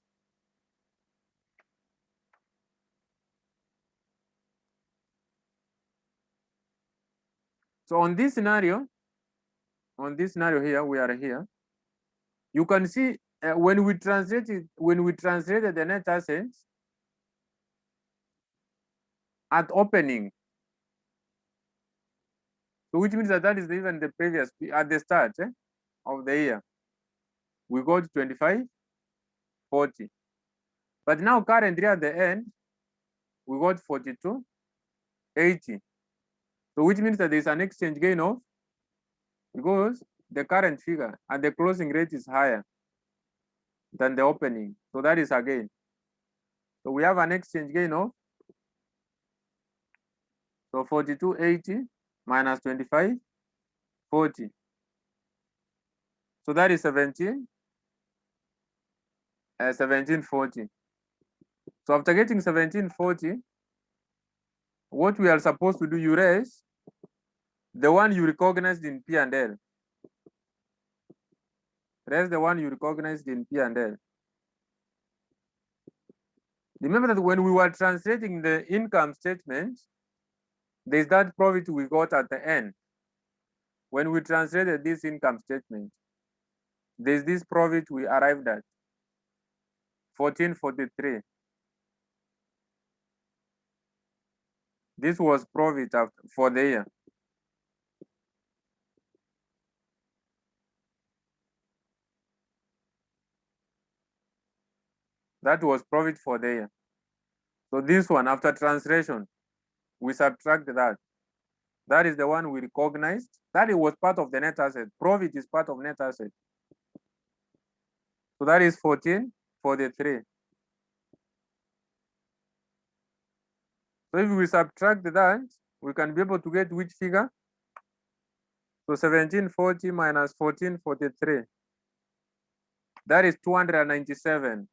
So on this scenario, on this scenario here, we are here. You can see when we translated the net assets at opening, so which means that is even the previous at the start of the year. We got 25, 40. But now currently at the end, we got 42, 80. So which means that there's an exchange gain of, because the current figure and the closing rate is higher than the opening. So that is a gain. So we have an exchange gain of, so 42.80 minus 25.40. So that is 17.40. So after getting 17.40, what we are supposed to do, you raise the one you recognized in P&L. Raise the one you recognized in P&L. Remember that when we were translating the income statement, there's that profit we got at the end. When we translated this income statement, there's this profit we arrived at, 1443. This was profit for the year. That was profit for the year. So this one, after translation, we subtract that. That is the one we recognized. That it was part of the net asset. Profit is part of net asset. So that is 1443. So if we subtract that, we can be able to get which figure? So 1740 minus 1443. That is 297.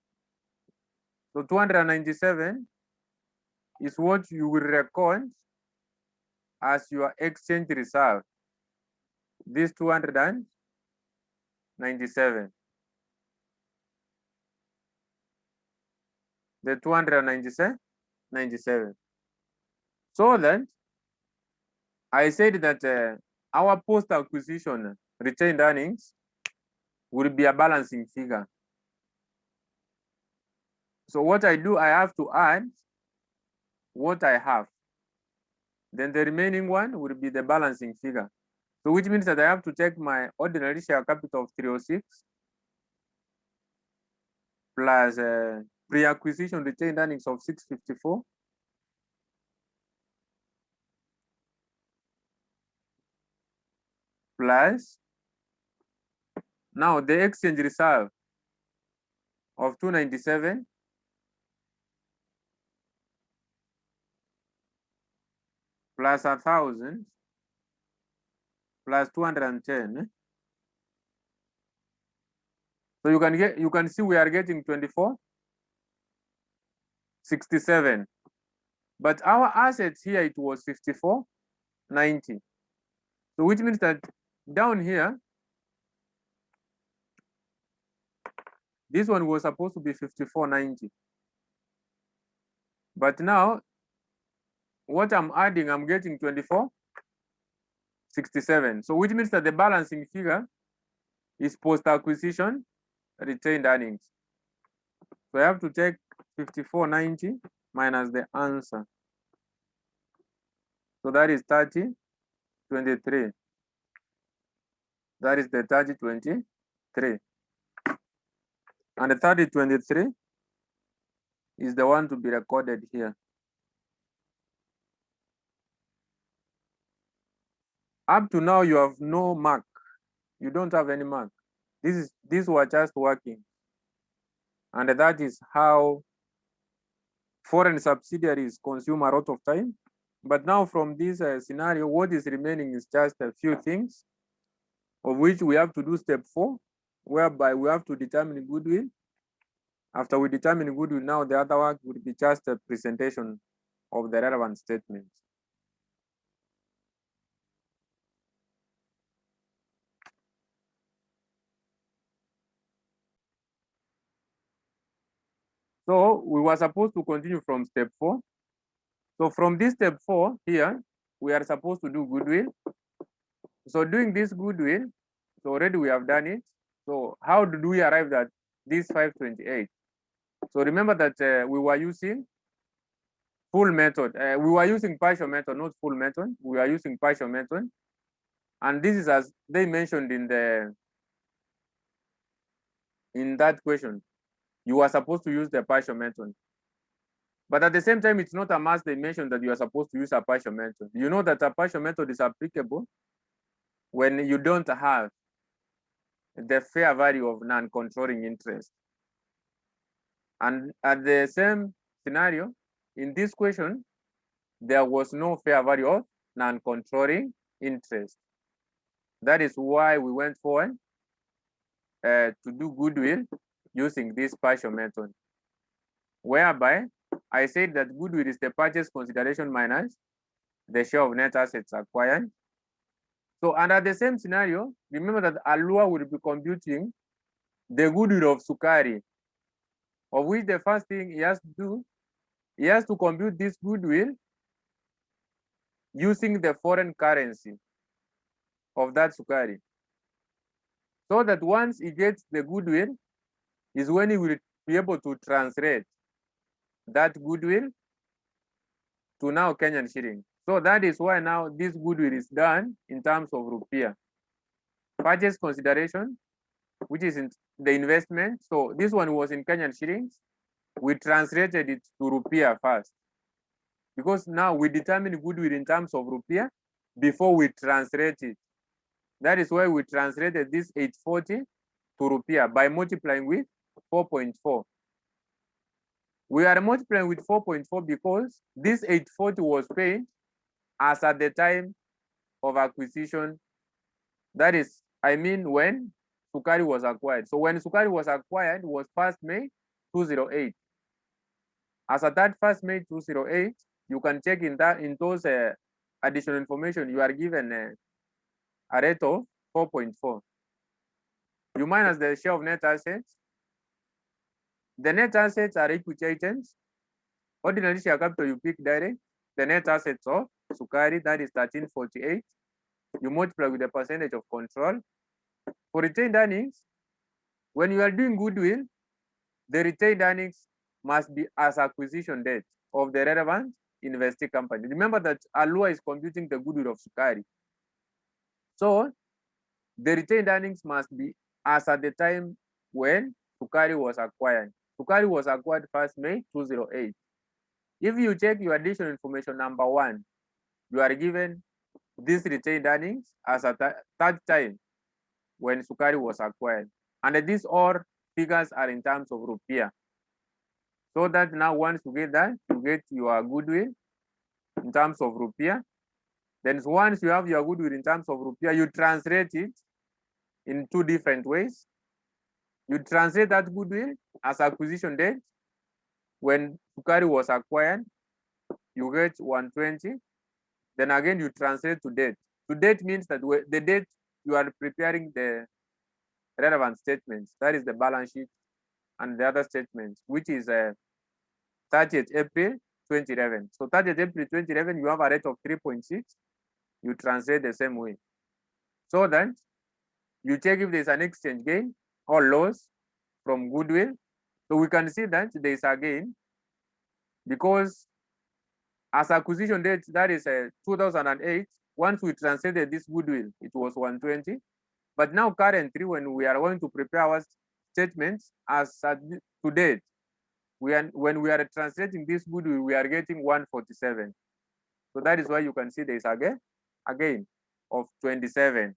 So 297 is what you will record as your exchange reserve. This 297. The 297. So then I said that our post-acquisition retained earnings will be a balancing figure. So what I do, I have to add what I have. Then the remaining one will be the balancing figure. So which means that I have to take my ordinary share capital of 306 plus pre-acquisition retained earnings of 654 plus now the exchange reserve of 297 plus 1,000 plus 210. So you can see we are getting 24.67. But our assets here, it was 54.90. So which means that down here, this one was supposed to be 54.90. But now, what I'm adding, I'm getting 24.67. So which means that the balancing figure is post-acquisition retained earnings. So I have to take 54.90 minus the answer. So that is 30.23. That is the 30.23. And the 30.23 is the one to be recorded here. Up to now, you have no mark. You don't have any mark. These were just working. And that is how foreign subsidiaries consume a lot of time. But now from this scenario, what is remaining is just a few things, of which we have to do step 4, whereby we have to determine goodwill. After we determine goodwill, now the other work would be just a presentation of the relevant statements. So we were supposed to continue from step 4. So from this step 4 here, we are supposed to do goodwill. So doing this goodwill, So already we have done it. So how did we arrive at this 528? So remember that we were using full method. We were using partial method, not full method. We are using partial method. And this is as they mentioned in that question. You are supposed to use the partial method. But at the same time, it's not a must they mentioned that you are supposed to use a partial method. You know that a partial method is applicable when you don't have the fair value of non-controlling interest. And at the same scenario, in this question, there was no fair value of non-controlling interest. That is why we went forward to do goodwill using this partial method, whereby I said that goodwill is the purchase consideration minus the share of net assets acquired. So under the same scenario, remember that Alua will be computing the goodwill of Sukari, of which the first thing he has to do, he has to compute this goodwill using the foreign currency of that Sukari. So that once he gets the goodwill is when he will be able to translate that goodwill to now Kenyan shilling. So that is why now this goodwill is done in terms of rupiah. Purchase consideration, which is in the investment. So this one was in Kenyan shillings. We translated it to rupiah first, because now we determine goodwill in terms of rupiah before we translate it. That is why we translated this 840 to rupiah by multiplying with 4.4. We are multiplying with 4.4 because this 840 was paid as at the time of acquisition. That is, I mean, when Sukari was acquired. So when Sukari was acquired, it was 1st May 2008. As at that 1st May 2008, you can check in those additional information, you are given a rate of 4.4. You minus the share of net assets. The net assets are equity items. Ordinary share capital you pick direct. The net assets of Sukari, that is 1348. You multiply with the percentage of control. For retained earnings, when you are doing goodwill, the retained earnings must be as acquisition date of the relevant investee company. Remember that Alua is computing the goodwill of Sukari. So the retained earnings must be as at the time when Sukari was acquired. Sukari was acquired 1st May 2008. If you check your additional information number 1, you are given this retained earnings as a third time when Sukari was acquired. And these all figures are in terms of rupiah. So that now once you get that, you get your goodwill in terms of rupiah. Then once you have your goodwill in terms of rupiah, you translate it in 2 different ways. You translate that goodwill as acquisition date. When Sukari was acquired, you get 120. Then again, you translate to date. To date means that the date you are preparing the relevant statements. That is the balance sheet and the other statements, which is 30th April 2011. So 30th April 2011, you have a rate of 3.6. You translate the same way. So that you check if there's an exchange gain or loss from goodwill. So we can see that there is a gain because as acquisition date, that is 2008, once we translated this goodwill, it was 120. But now currently, when we are going to prepare our statements as to date, when we are translating this goodwill, we are getting 147. So that is why you can see there is a gain of 27.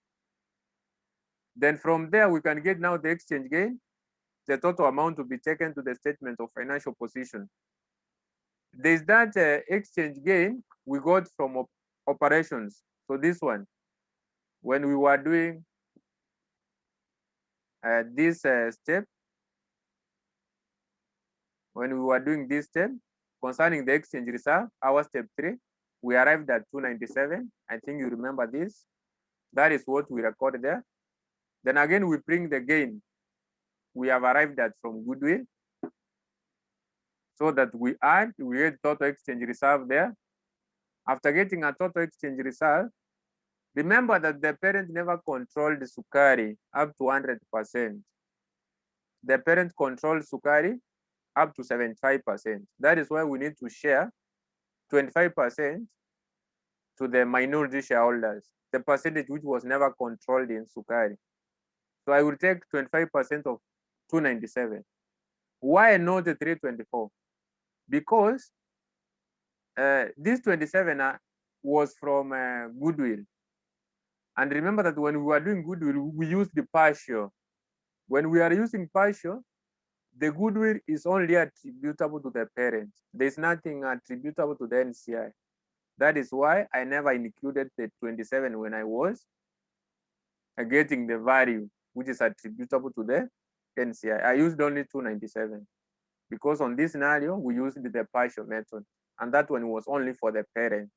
Then from there, we can get now the exchange gain, the total amount to be taken to the statement of financial position. There's that exchange gain we got from operations. So this one, when we were doing this step, concerning the exchange reserve, our step 3, we arrived at 297. I think you remember this. That is what we recorded there. Then again, we bring the gain we have arrived at from goodwill, so that we get total exchange reserve there. After getting a total exchange reserve, Remember that the parent never controlled sukari up to 100%. The parent controlled sukari up to 75%. That is why we need to share 25% to the minority shareholders, the percentage which was never controlled in sukari. So I will take 25% of 297. Why not the 324? Because this 27 was from goodwill. And remember that when we were doing goodwill, we used the partial. When we are using partial, the goodwill is only attributable to the parent. There's nothing attributable to the NCI. That is why I never included the 27 when I was getting the value which is attributable to the NCI. I used only 297 because on this scenario, we used the partial method, and that one was only for the parent.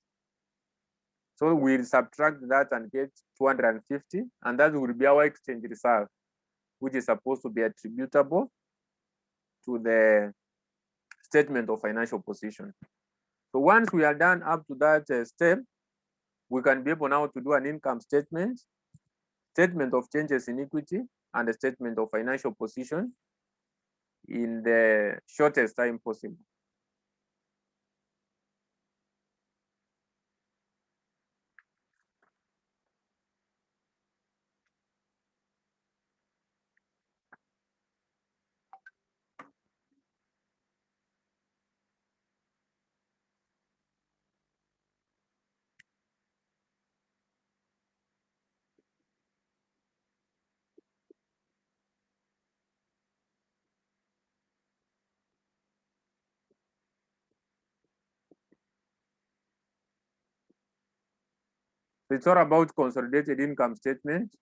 So we'll subtract that and get 250, and that will be our exchange reserve, which is supposed to be attributable to the statement of financial position. So once we are done up to that step, we can be able now to do an income statement, statement of changes in equity, and a statement of financial position in the shortest time possible. It's all about consolidated income statement.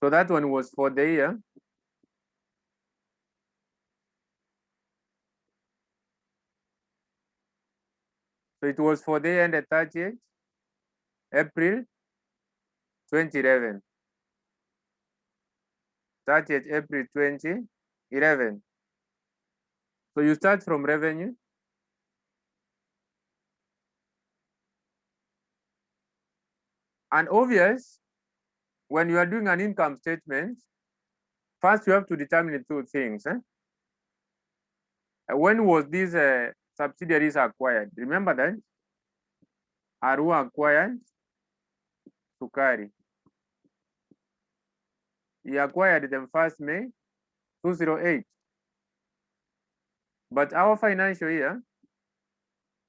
So that one was for the year. So it was for the year ended 30th April 2011. 30th April 2011. So you start from revenue. And obvious, when you are doing an income statement, first you have to determine two things. When was these subsidiaries acquired? Remember that? Aru acquired Sukari. He acquired them 1st May 2008. But our financial year,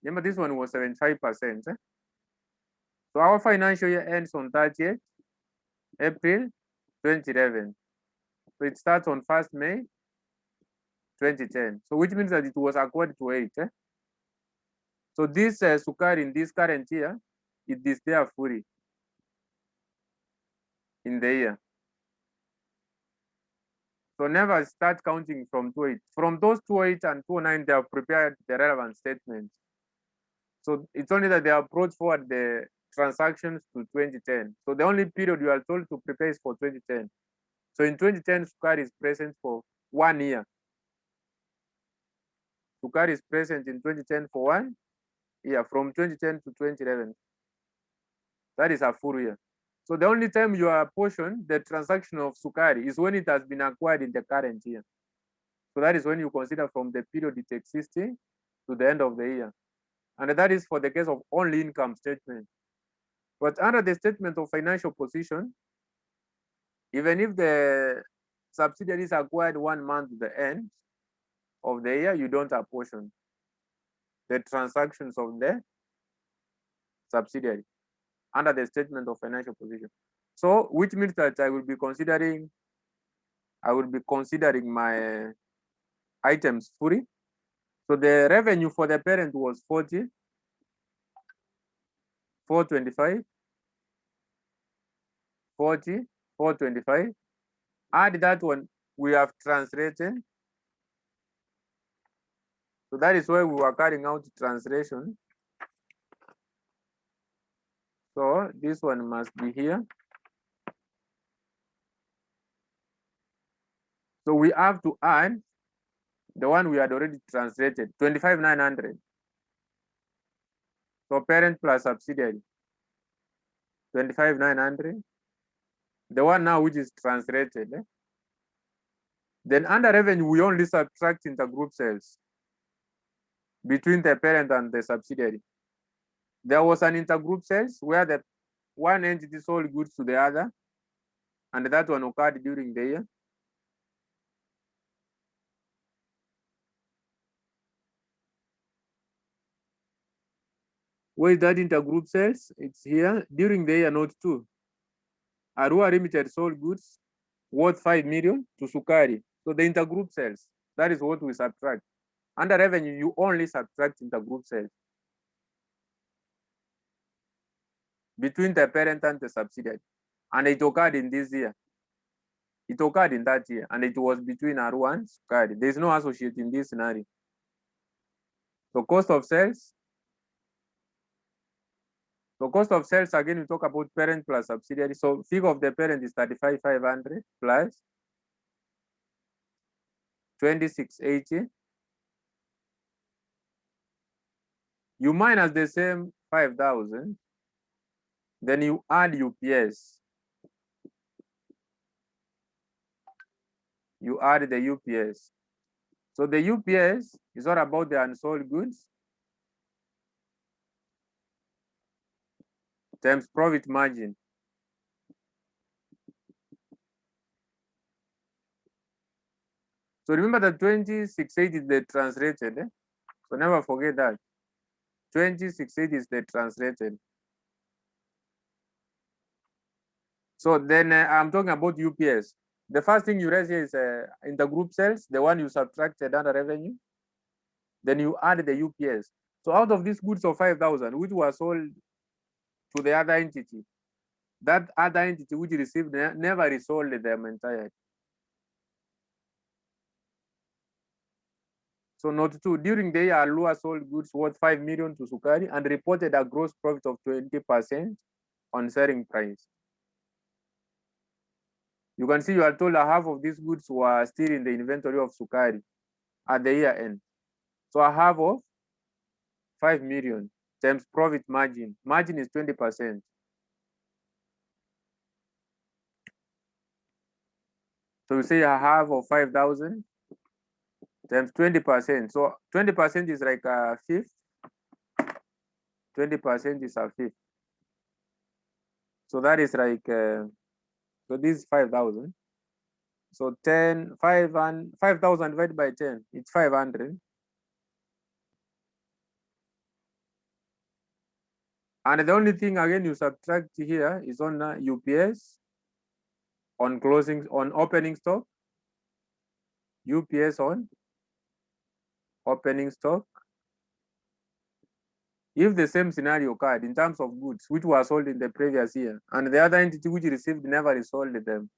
remember this one was 75%. So our financial year ends on 30th April 2011. So it starts on 1st May 2010. So which means that it was acquired to 8. So this Sukari in this current year, it is there fully in the year. So never start counting from 28. From those 28 and 29, they have prepared the relevant statements. So it's only that they have brought forward the transactions to 2010. So the only period you are told to prepare is for 2010. So in 2010, Sukari is present for 1 year. Sukari is present in 2010 for 1 year, from 2010 to 2011. That is a full year. So the only time you are apportioned the transaction of Sukari is when it has been acquired in the current year. So that is when you consider from the period it existing to the end of the year. And that is for the case of only income statement. But under the statement of financial position, even if the subsidiaries acquired 1 month to the end of the year, you don't apportion the transactions of the subsidiary under the statement of financial position. So which means that I will be considering my items fully. So the revenue for the parent was 40, 425, 40, 425. Add that one, we have translated. So that is why we were carrying out translation. So this one must be here. So we have to add the one we had already translated, 25,900. So parent plus subsidiary, 25,900. The one now which is translated. Then under revenue, we only subtract intergroup sales between the parent and the subsidiary. There was an intergroup sales where the one entity sold goods to the other, and that one occurred during the year. Where is that intergroup sales? It's here during the year, note 2. Arua Limited sold goods worth 5 million to Sukari. So the intergroup sales, that is what we subtract. Under revenue, you only subtract intergroup sales between the parent and the subsidiary. And it occurred in this year. It occurred in that year, and it was between Arua and Sukari. There is no associate in this scenario. So cost of sales. So cost of sales, again, we talk about parent plus subsidiary. So figure of the parent is 35,500 plus 2680. You minus the same 5,000. Then you add UPS. You add the UPS. So the UPS is all about the unsold goods times profit margin. So remember that 2680 is the translated. So never forget that. 2680 is the translated. So then I'm talking about UPS. The first thing you raise here is intergroup sales, the one you subtracted under revenue. Then you add the UPS. So out of these goods of 5,000, which were sold to the other entity, that other entity which received never resold them entirely. So note 2, during the year, Alua sold goods worth 5 million to Sukari and reported a gross profit of 20% on selling price. You can see you are told that half of these goods were still in the inventory of Sukari at the year end. So a half of 5 million times profit margin. Margin is 20%. So you say a half of 5,000 times 20%. So 20% is like a fifth. 20% is a fifth. So that is like, so this is 5,000. So 5,000 divided by 10, it's 500. And the only thing again you subtract here is on UPS, on closing, on opening stock, UPS on opening stock. If the same scenario occurred in terms of goods which were sold in the previous year and the other entity which received never resold them,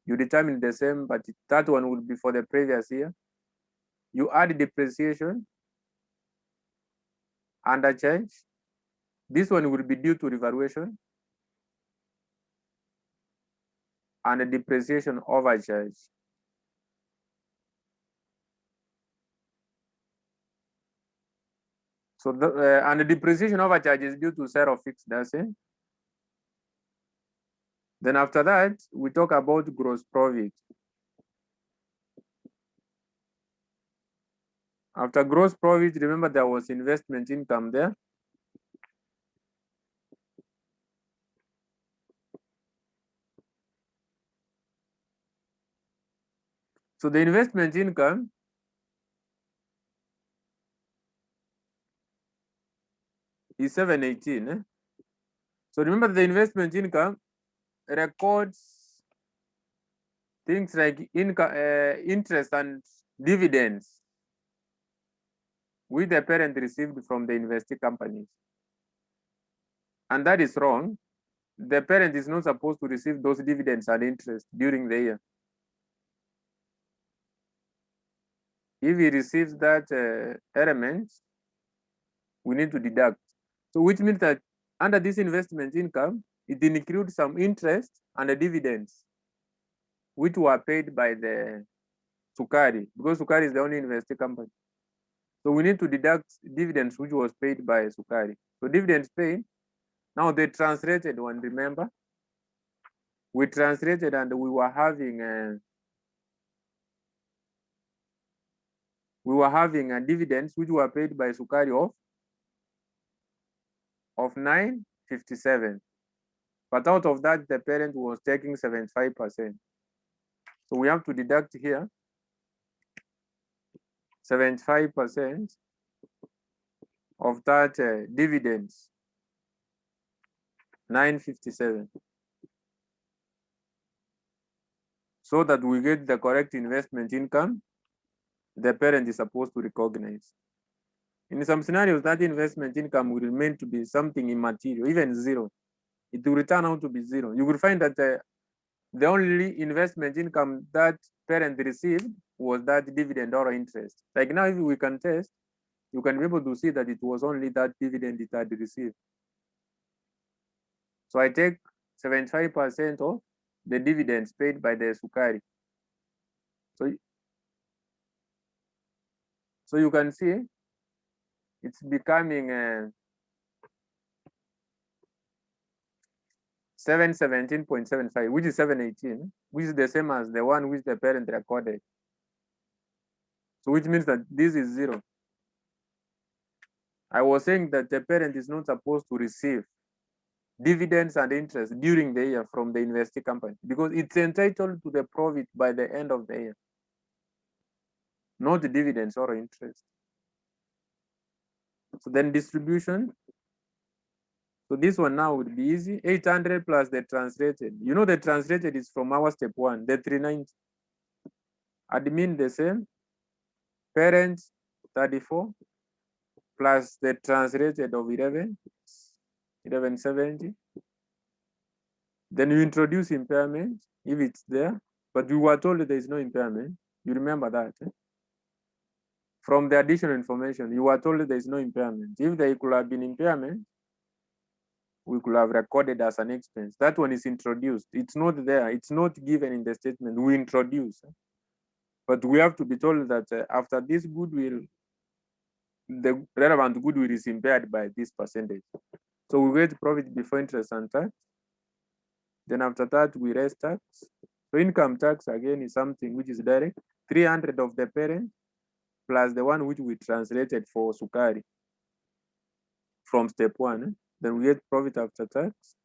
you determine the same, but that one would be for the previous year. You add depreciation under change. This one will be due to revaluation and a depreciation overcharge. So and the depreciation overcharge is due to sale of fixed assets. Then after that, we talk about gross profit. After gross profit, remember there was investment income there. So the investment income is 718. So remember the investment income records things like income, interest and dividends which the parent received from the investee companies. And that is wrong. The parent is not supposed to receive those dividends and interest during the year. If he receives that element, we need to deduct. So which means that under this investment income, it includes some interest and the dividends, which were paid by the Sukari, because Sukari is the only investee company. So we need to deduct dividends which was paid by Sukari. So dividends paid, now they translated one, remember? We translated and we were having dividends which were paid by Sukari of 957. But out of that, the parent was taking 75%. So we have to deduct here 75% of that dividends, 957, so that we get the correct investment income the parent is supposed to recognize. In some scenarios, that investment income will remain to be something immaterial, even zero. It will return out to be zero. You will find that the only investment income that parent received was that dividend or interest. Like now, if we can test, you can be able to see that it was only that dividend it had received. So I take 75% of the dividends paid by the Sukari. So you can see it's becoming 717.75, which is 718, which is the same as the one which the parent recorded. So which means that this is zero. I was saying that the parent is not supposed to receive dividends and interest during the year from the investee company because it's entitled to the profit by the end of the year, not dividends or interest. So then distribution. So this one now would be easy. 800 plus the translated. You know the translated is from our step one, the 390. Admin the same. Parents 34 plus the translated of 1170. Then you introduce impairment if it's there, but you were told there is no impairment. You remember that. From the additional information, you were told there is no impairment. If there could have been impairment, we could have recorded as an expense. That one is introduced. It's not there. It's not given in the statement. We introduce. But we have to be told that after this goodwill, the relevant goodwill is impaired by this percentage. So we get profit before interest and tax. Then after that, we raise tax. So income tax, again, is something which is direct. 300 of the parent plus the one which we translated for Sukari from step one. Then we get profit after tax.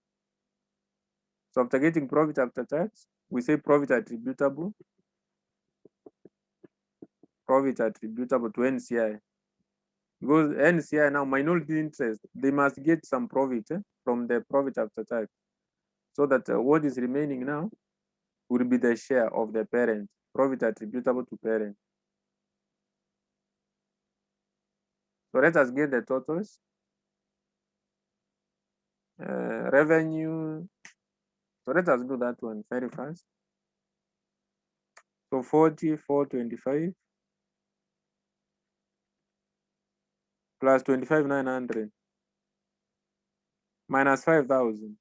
So after getting profit after tax, we say profit attributable to NCI. Because NCI now, minority interest, they must get some profit from the profit after tax. So that what is remaining now will be the share of the parent, profit attributable to parent. So let us get the totals. Revenue. So let us do that one very fast. So 40,425 plus 25,900 minus 5,000.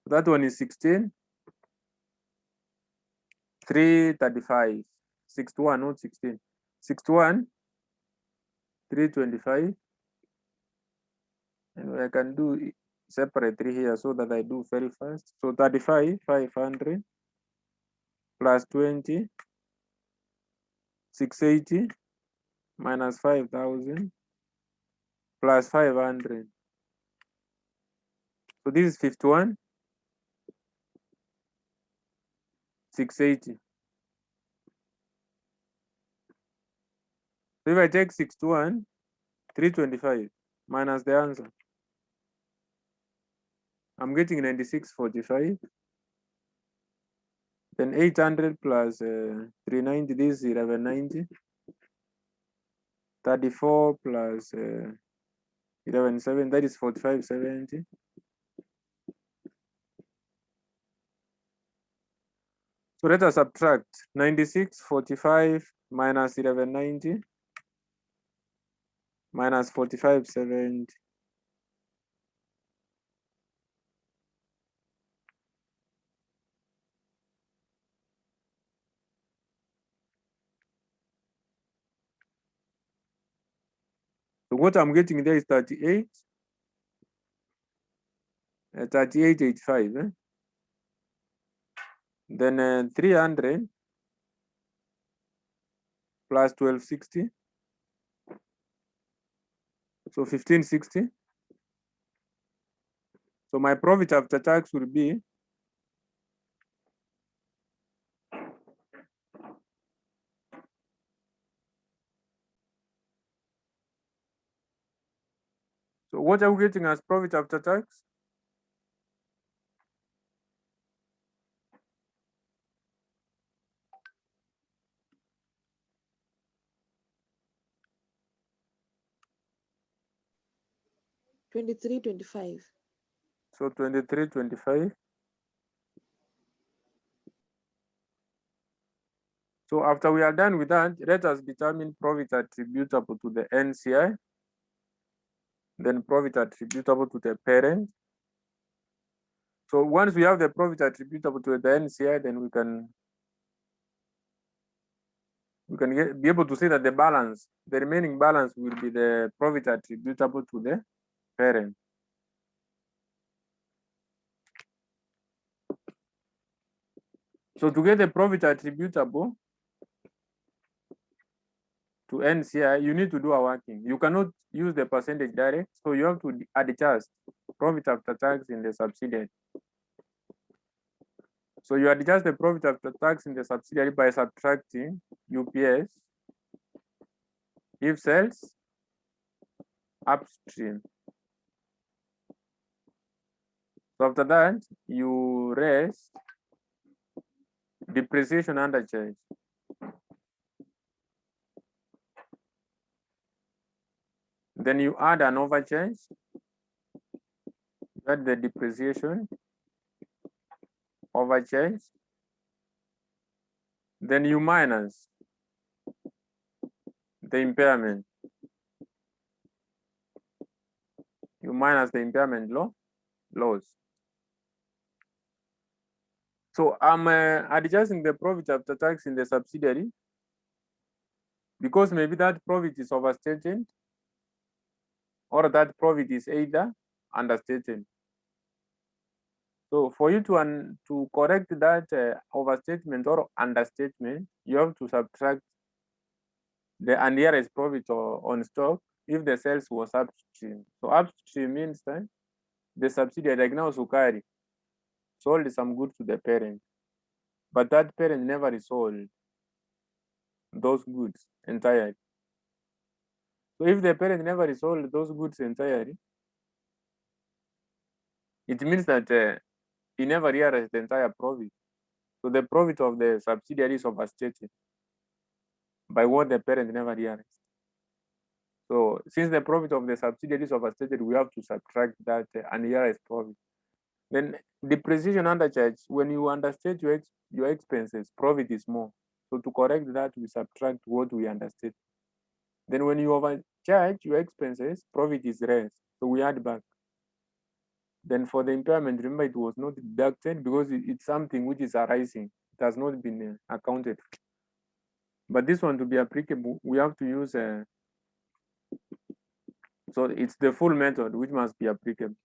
That one is 16,335. 61, not 16. 61,325. And I can do separate 3 here so that I do very fast. So 35,500 plus 20, 680 minus 5,000 plus 500. So this is 51, 680. So if I take 61, 325 minus the answer, I'm getting 96.45. Then 800 plus 390, this is 1190. 34 plus 1170, that is 45.70. So let us subtract 96.45 minus 1190 minus 45.70. So what I'm getting there is 38, 38.85. Then 300 plus 1260. So 1560. So my profit after tax will be so what are we getting as profit after tax? $23.25. So 23.25. So after we are done with that, let us determine profit attributable to the NCI, then profit attributable to the parent. So once we have the profit attributable to the NCI, then we can be able to say that the remaining balance will be the profit attributable to the parent. So to get the profit attributable to NCI, you need to do a working. You cannot use the percentage direct, so you have to adjust profit after tax in the subsidiary. So you adjust the profit after tax in the subsidiary by subtracting UPS if sales upstream. So after that, you raise depreciation under charge. Then you add an overcharge, you add the depreciation, overcharge, then you minus the impairment. You minus the impairment loss. So I'm adjusting the profit after tax in the subsidiary because maybe that profit is overstated or that profit is either understated. So for you to correct that overstatement or understatement, you have to subtract the unrealized profit on stock if the sales was upstream. So upstream means that the subsidiary, like now Sukari, sold some goods to the parent, but that parent never resold those goods entirely. So if the parent never resold those goods entirely, it means that he never realized the entire profit. So the profit of the subsidiary is overstated by what the parent never realized. So since the profit of the subsidiary is overstated, we have to subtract that unrealized profit. Then depreciation under charge, when you understate your expenses, profit is more. So to correct that, we subtract what we understate. Then when you overcharge your expenses, profit is less. So we add back. Then for the impairment, remember it was not deducted because it's something which is arising. It has not been accounted for. But this one to be applicable, we have to use so it's the full method which must be applicable.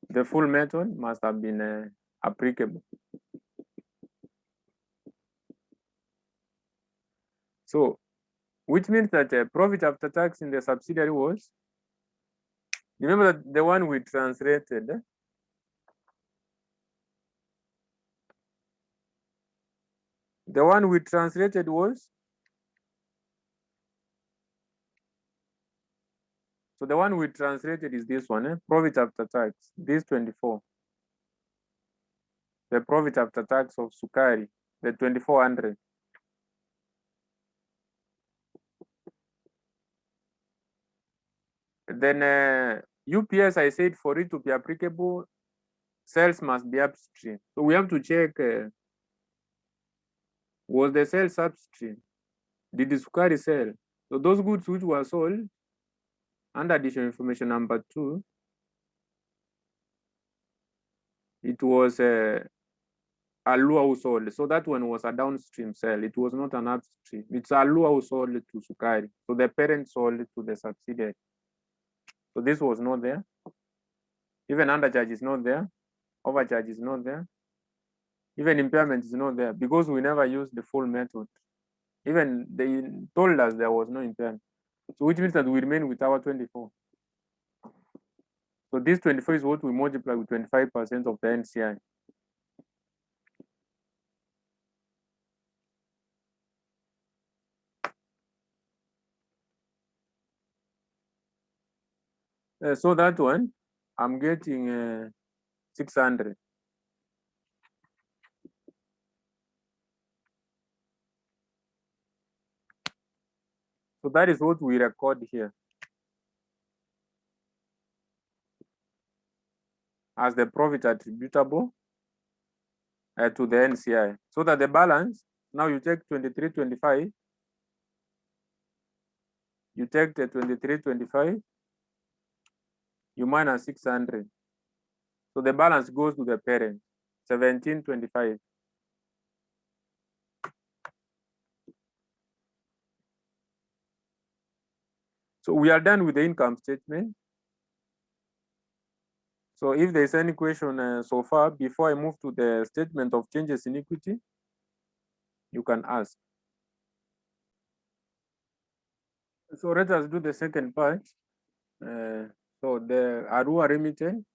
The full method must have been applicable. So, which means that profit after tax in the subsidiary was, remember that the one we translated, the one we translated was, so the one we translated is this one, profit after tax, this 24. The profit after tax of Sukari, the 2400. Then UPS, I said for it to be applicable, sales must be upstream. So we have to check, was the sales upstream? Did the Sukari sell? So those goods which were sold under additional information number 2, it was Alua who sold. So that one was a downstream sale. It was not an upstream. It's Alua who sold to Sukari. So the parent sold to the subsidiary. So this was not there. Even undercharge is not there. Overcharge is not there. Even impairment is not there because we never used the full method. Even they told us there was no impairment. So which means that we remain with our 24. So this 24 is what we multiply with 25% of the NCI. So that one, I'm getting 600. So that is what we record here as the profit attributable to the NCI. So that the balance, now you take 2325, you take the 2325, you minus 600. So the balance goes to the parent, 1725. So we are done with the income statement. So if there's any question so far, before I move to the statement of changes in equity, you can ask. So let us do the second part. So the Arua remittance.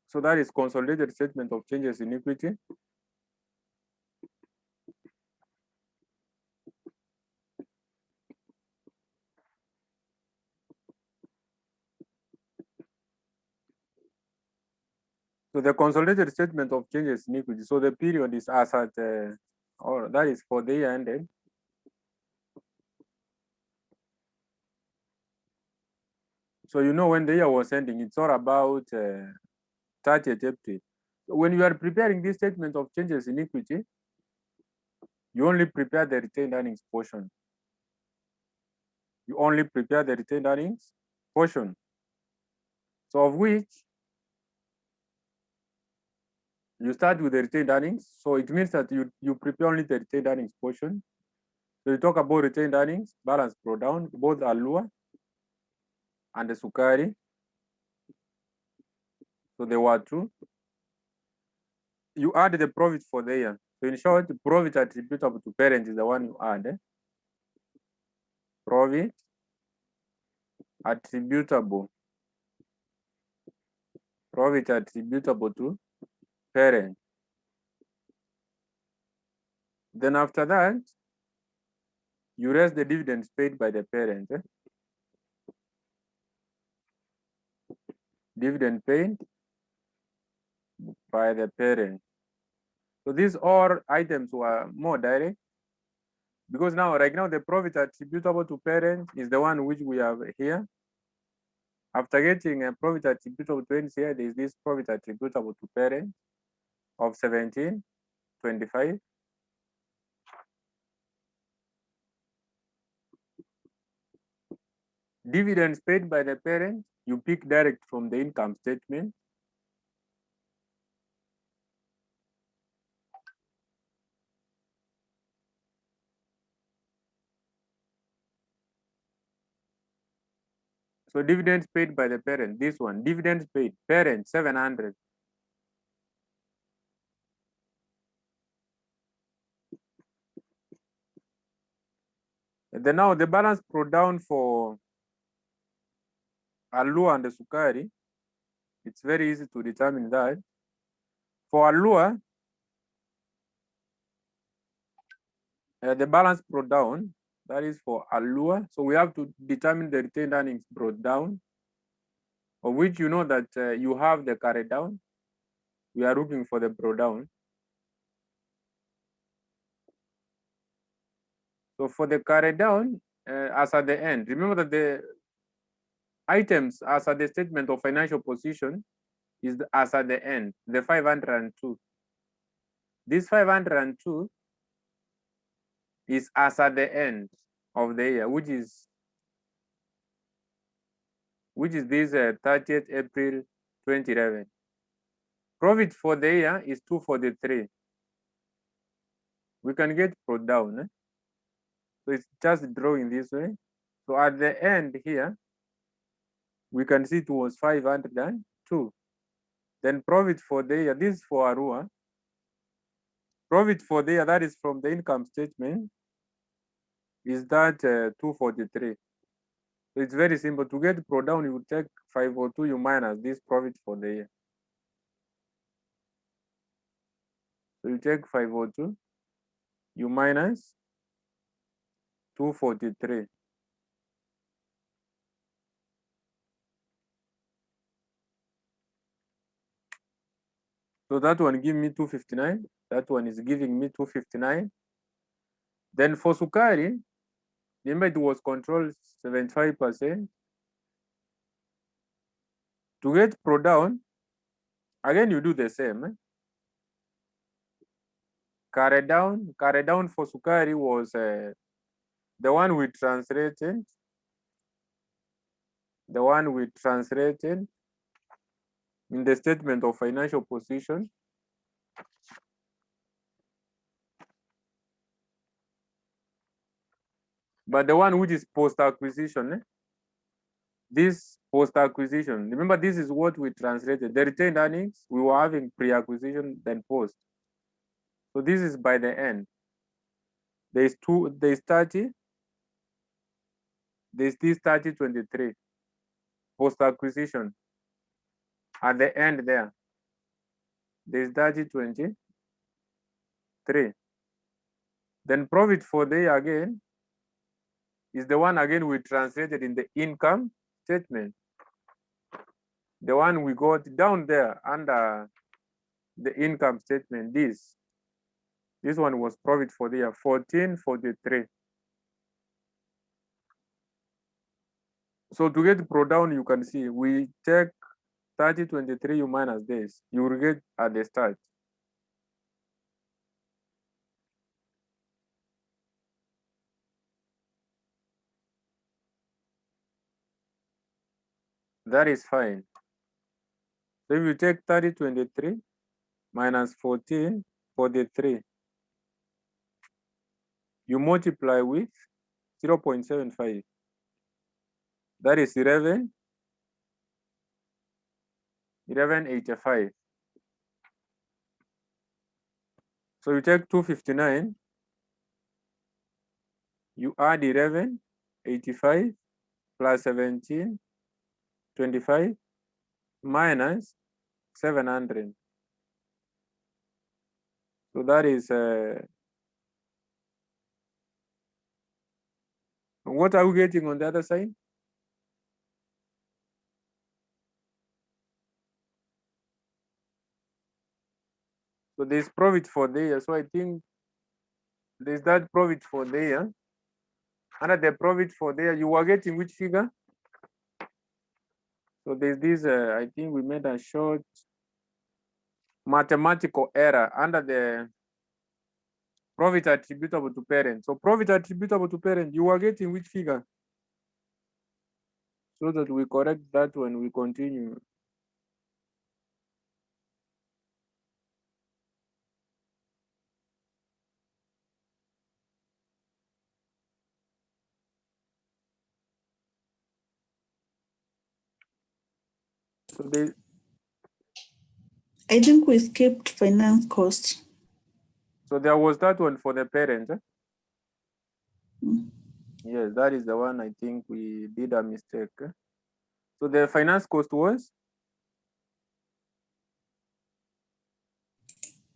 So that is consolidated statement of changes in equity. So the consolidated statement of changes in equity. So the period is as at, or that is for the year ended. So you know when the year was ending, it's all about 30th April. So when you are preparing this statement of changes in equity, you only prepare the retained earnings portion. You only prepare the retained earnings portion. So of which you start with the retained earnings. So it means that you prepare only the retained earnings portion. So you talk about retained earnings, balance pro down, both Alua and the Sukari. So there were two. You add the profit for the year. So in short, the profit attributable to parent is the one you add. Profit attributable. Profit attributable to parent. Then after that, you raise the dividends paid by the parent. Dividend paid by the parent. So these all items were more direct because now, right now, the profit attributable to parent is the one which we have here. After getting a profit attributable to NCI, there is this profit attributable to parent of 1725. Dividends paid by the parent, you pick direct from the income statement. So dividends paid by the parent, this one, dividends paid, parent 700. And then now the balance pro down for Alua and the Sukari, it's very easy to determine that. For Alua, the balance brought down, that is for Alua. So we have to determine the retained earnings brought down, of which you know that you have the carry down. We are looking for the brought down. So for the carry down, as at the end, remember that the items as at the statement of financial position is as at the end, the 502. This 502 is as at the end of the year, which is this 30th April 2011. Profit for the year is 243. We can get pro down. So it's just drawing this way. So at the end here, we can see it was 502. Then profit for the year, this is for Arua. Profit for the year, that is from the income statement, is that 243. So it's very simple. To get pro down, you take 502, you minus this profit for the year. So you take 502, you minus 243. So that one give me 259. That one is giving me 259. Then for Sukari, remember it was controlled 75%. To get pro down, again you do the same. Carry down for Sukari was the one we translated. The one we translated in the statement of financial position. But the one which is post-acquisition, this post-acquisition, remember this is what we translated. The retained earnings, we were having pre-acquisition, then post. So this is by the end. There's 30, there's this 3023, post-acquisition. At the end there, there's 3023. Then profit for the year again is the one again we translated in the income statement. The one we got down there under the income statement, this one was profit for the year, 1443. So to get pro down, you can see we take 3023, you minus this, you will get at the start. That is fine. So if you take 3023 minus 1443, you multiply with 0.75. That is 1185. So you take 259, you add 1185 plus 1725 minus 700. So that is what are we getting on the other side? So there's profit for the year. So I think there's that profit for the year. Under the profit for the year, you were getting which figure? So there's this, I think we made a short mathematical error under the profit attributable to parent. So profit attributable to parent, you are getting which figure? So that we correct that when we continue. So I think we skipped finance cost. So there was that one for the parent. Mm. Yes, that is the one I think we did a mistake. So the finance cost was?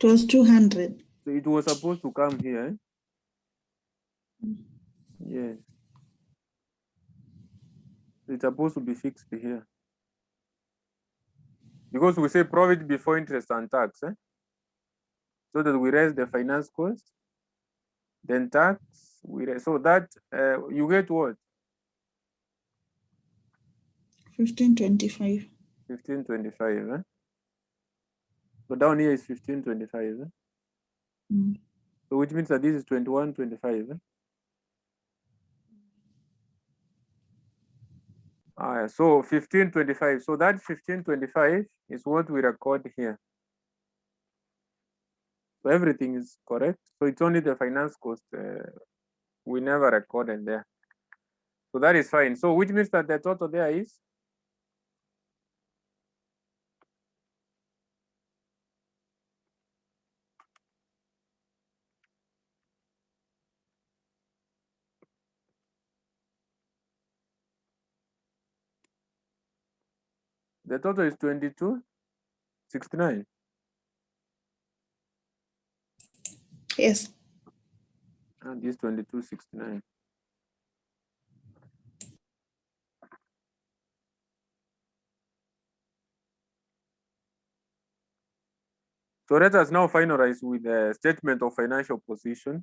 It was 200. So it was supposed to come here. Yes. It's supposed to be fixed here. Because we say profit before interest and tax. So that we raise the finance cost, then tax, so that you get what? 1525. 1525. So down here is 1525. Mm. So which means that this is 2125. So 1525. So that 1525 is what we record here. So everything is correct. So it's only the finance cost we never recorded there. So that is fine. So which means that the total there is the total is 2269. Yes. And this 2269. So let us now finalize with the statement of financial position.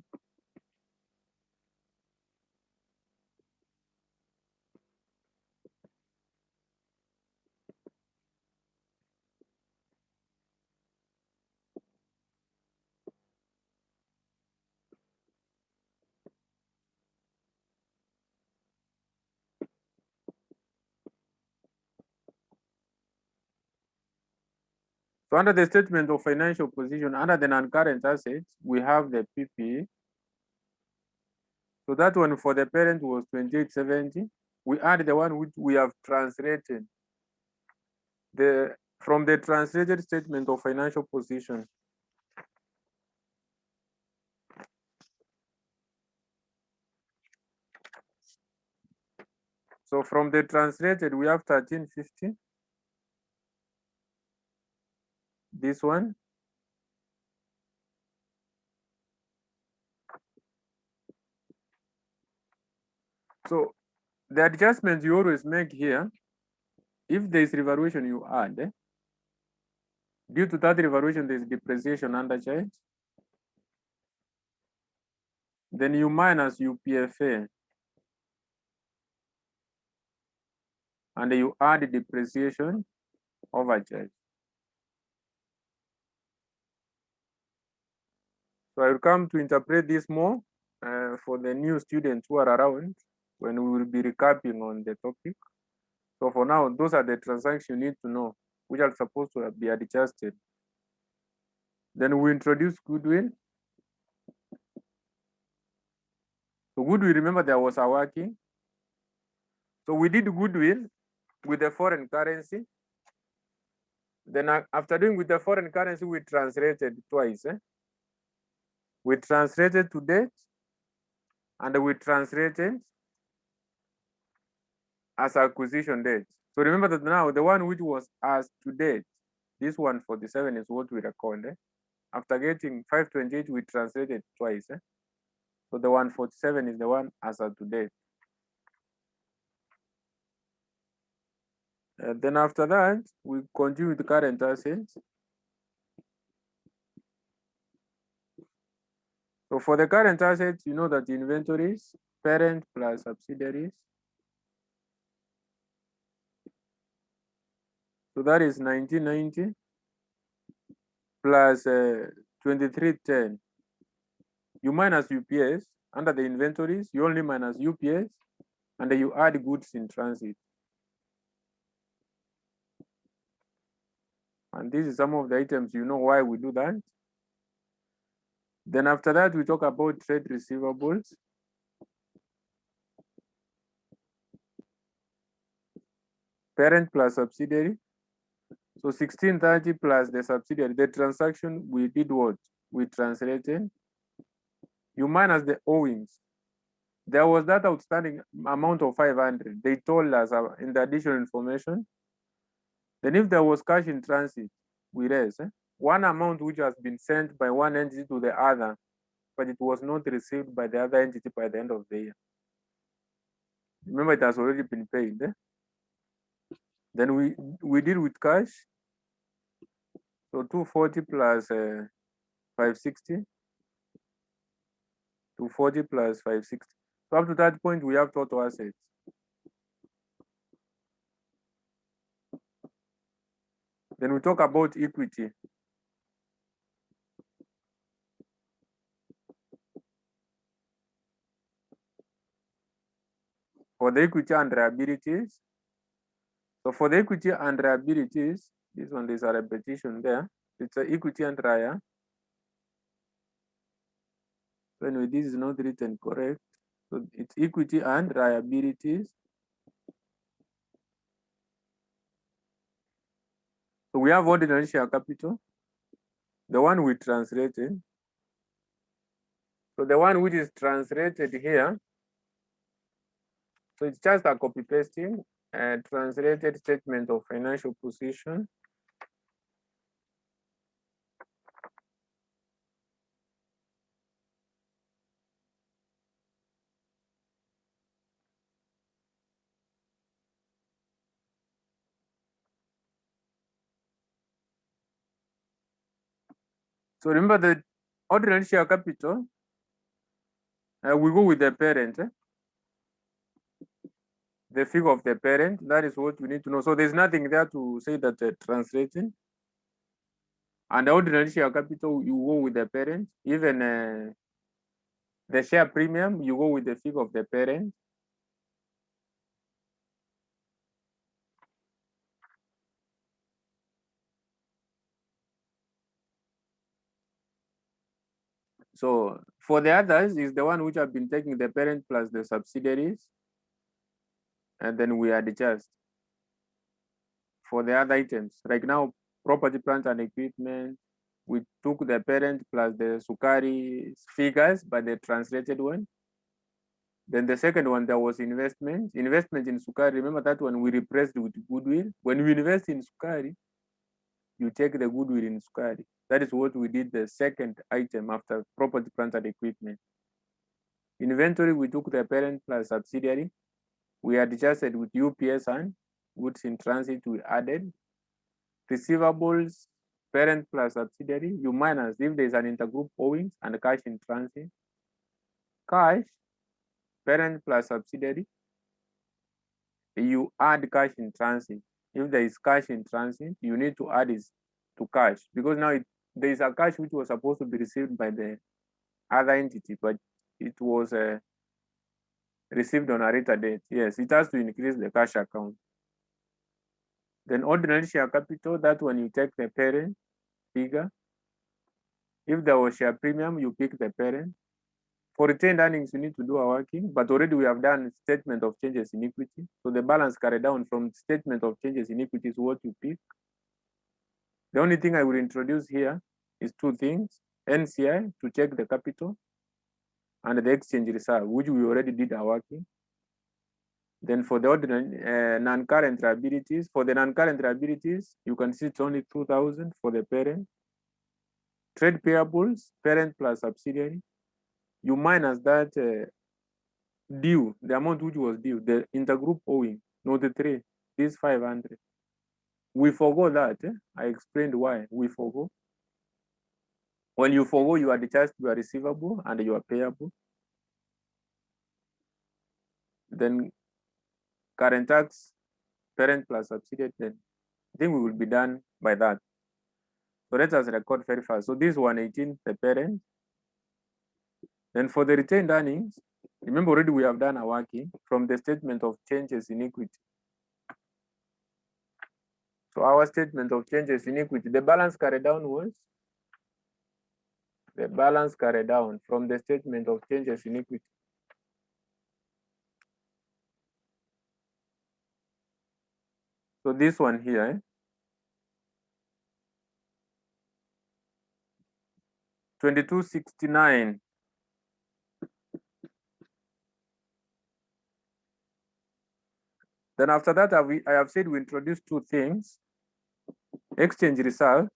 So under the statement of financial position, under the non-current assets, we have the PPE. So that one for the parent was 2870. We add the one which we have translated from the translated statement of financial position. So from the translated, we have 1350. This one. So the adjustments you always make here, if there is revaluation, you add. Due to that revaluation, there is depreciation under charge. Then you minus UPFA. And you add depreciation overcharge. So I will come to interpret this more for the new students who are around when we will be recapping on the topic. So for now, those are the transactions you need to know, which are supposed to be adjusted. Then we introduce goodwill. So goodwill, remember there was a working. So we did goodwill with the foreign currency. Then after doing with the foreign currency, we translated twice. We translated to date and we translated as acquisition date. So remember that now the one which was as to date, this 147 is what we record. After getting 528, we translated twice. So the 147 is the one as at to date. Then after that, we continue with the current assets. So for the current assets, you know that inventories, parent plus subsidiaries. So that is 1990 plus 2310. You minus UPS under the inventories, you only minus UPS, and then you add goods in transit. And this is some of the items, you know why we do that. Then after that, we talk about trade receivables. Parent plus subsidiary. So 1630 plus the subsidiary, the transaction we did what? We translated. You minus the owings. There was that outstanding amount of 500. They told us in the additional information. Then if there was cash in transit, we raise one amount which has been sent by one entity to the other, but it was not received by the other entity by the end of the year. Remember, it has already been paid. Then we deal with cash. So 240 plus 560. 240 plus 560. So up to that point, we have total assets. Then we talk about equity. For the equity and liabilities. So for the equity and liabilities, this one there's a repetition there. It's a equity and RIA. So anyway, this is not written correct. So it's equity and liabilities. So we have ordinary share capital, the one we translated. So the one which is translated here, so it's just a copy pasting and translated statement of financial position. So remember the ordinary share capital, we go with the parent, the figure of the parent. That is what we need to know. So there's nothing there to say that translating. And the ordinary share capital, you go with the parent. Even the share premium, you go with the figure of the parent. So for the others is the one which have been taking the parent plus the subsidiaries, and then we adjust for the other items. Like now, property, plant, and equipment, we took the parent plus the Sukari figures, but the translated one. Then the second one, there was investment. Investment in Sukari, remember that one we replaced with goodwill. When we invest in Sukari, you take the goodwill in Sukari. That is what we did the second item after property, plant, and equipment. Inventory, we took the parent plus subsidiary. We adjusted with UPS and goods in transit, we added. Receivables, parent plus subsidiary, you minus if there's an intergroup owings and cash in transit. Cash, parent plus subsidiary, you add cash in transit. If there is cash in transit, you need to add it to cash, because now there is a cash which was supposed to be received by the other entity, but it was received on a later date. Yes, it has to increase the cash account. Then ordinary share capital, that when you take the parent figure. If there was share premium, you pick the parent. For retained earnings, you need to do a working, but already we have done statement of changes in equity. So the balance carried down from statement of changes in equity is what you pick. The only thing I will introduce here is two things: NCI to check the capital, and the exchange reserve, which we already did our working. Then for the ordinary non-current liabilities, for the non-current liabilities, you can see it's only 2,000 for the parent. Trade payables, parent plus subsidiary, you minus that due, the amount which was due, the intergroup owing, not the trade, this 500. We forgot that. I explained why we forgot. When you forgo, you adjust your receivable and your payable. Then current tax, parent plus subsidiary, then I think we will be done by that. So let us record very fast. So this 118, the parent. Then for the retained earnings, remember already we have done a working from the statement of changes in equity. So our statement of changes in equity, the balance carried down was the balance carried down from the statement of changes in equity. So this one here, 2269. Then after that, I have said we introduce two things: exchange reserve.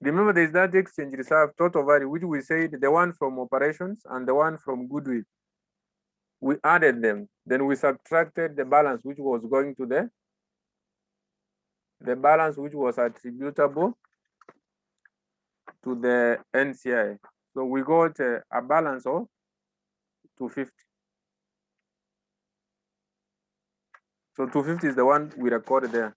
Remember, there's that exchange reserve total value, which we said the one from operations and the one from goodwill. We added them, then we subtracted the balance which was going to the balance which was attributable to the NCI. So we got a balance of 250. So 250 is the one we recorded there.